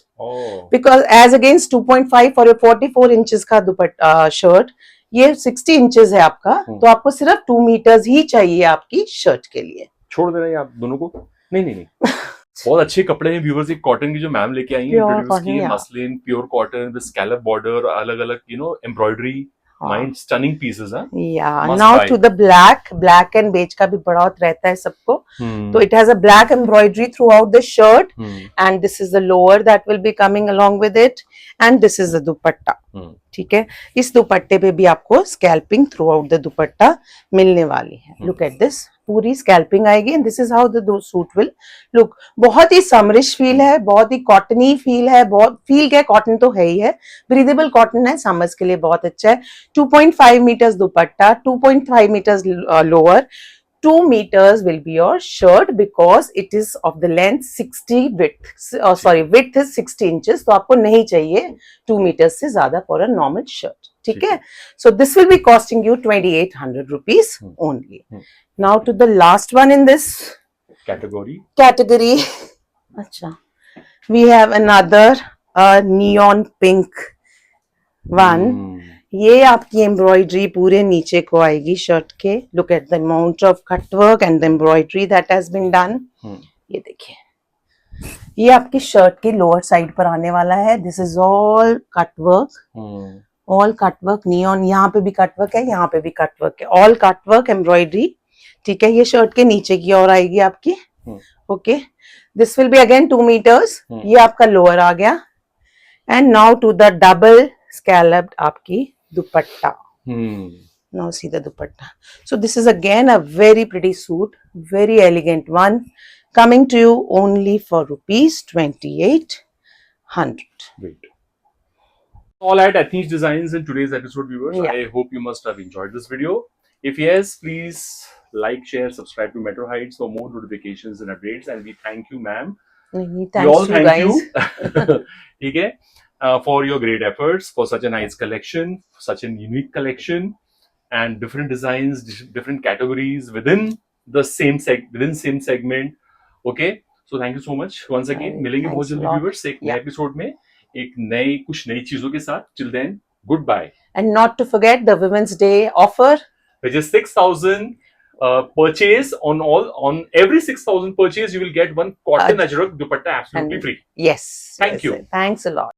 because as against 2.5 for your 44 inches का दुपट्टा shirt, ये 60 inches है आपका, तो आपको सिर्फ 2 meters ही चाहिए आपकी शर्ट के लिए। छोड़ दे रहे हैं आप दोनों को, नहीं बहुत अच्छे कपड़े हैं व्यूअर्स, एक कॉटन की जो मैम लेके आई हैं, इंट्रोड्यूस की muslin pure cotton with scallop border, अलग अलग एम्ब्रॉयडरी, माइंड स्टनिंग पीसेस हैं। या now to the black and beige का भी बड़ा रहता है सबको, तो it has a black embroidery throughout the shirt, and this is the lower that will be coming along with it, and this is the dupatta, ठीक है। इस दुपट्टे पे भी आपको scalloping throughout the dupatta मिलने वाली है। लुक एट दिस, पूरी स्कैल्पिंग आएगी, and this is how the suit will look. बहुत ही समरिश फील है, बहुत ही कॉटनी फील है, बहुत फील क्या, कॉटन तो है ही है, ब्रीदेबल कॉटन है, समर्स के लिए बहुत अच्छा है। 2.5 metres dupatta, 2.5 metres lower, 2 meters will be your shirt because it is of the length 60 width, width is 60 inches, तो आपको नहीं चाहिए 2 meters से ज्यादा for a normal shirt, ठीक है। So this will be costing you 2800 rupees only. Now to the last one in this category. अच्छा, we have another neon pink one. ये आपकी एम्ब्रॉयडरी पूरे नीचे को आएगी शर्ट के. Look at the amount of cut work and the embroidery that has been done. ये देखिए, ये आपकी शर्ट के लोअर साइड पर आने वाला है. This is all cut work, all cut work. Neon यहाँ पे भी कट वर्क है, यहाँ पे भी कट वर्क है. All cut work embroidery. ठीक है, ये शर्ट के नीचे की ओर आएगी आपकी. Okay, this will be again 2 metres. ये आपका लोअर आ गया. And now to the double scalloped आपकी dupatta. Now see the dupatta. So this is again a very pretty suit, very elegant one, coming to you only for rupees 2800. Great. All at Ethnic Designs in today's episode, viewers. Yeah. I hope you must have enjoyed this video. If yes, please like, share, subscribe to Metro Heights for more notifications and updates. And we thank you, ma'am. We Thanks all to thank guys. you. Okay, for your great efforts, for such a nice collection, such a unique collection, and different designs, different categories within the same segment. Okay, so thank you so much once again. मिलेंगे बहुत Thanks a जल्दी lot. viewers एक नए Yeah. Episode में एक नई कुछ नई चीजों के साथ. Till then, goodbye. And not to forget the Women's Day offer. Which is 6,000 purchase on every 6,000 purchase you will get one cotton ajrak dupatta absolutely free. Yes. Thank yes, you. Thanks a lot.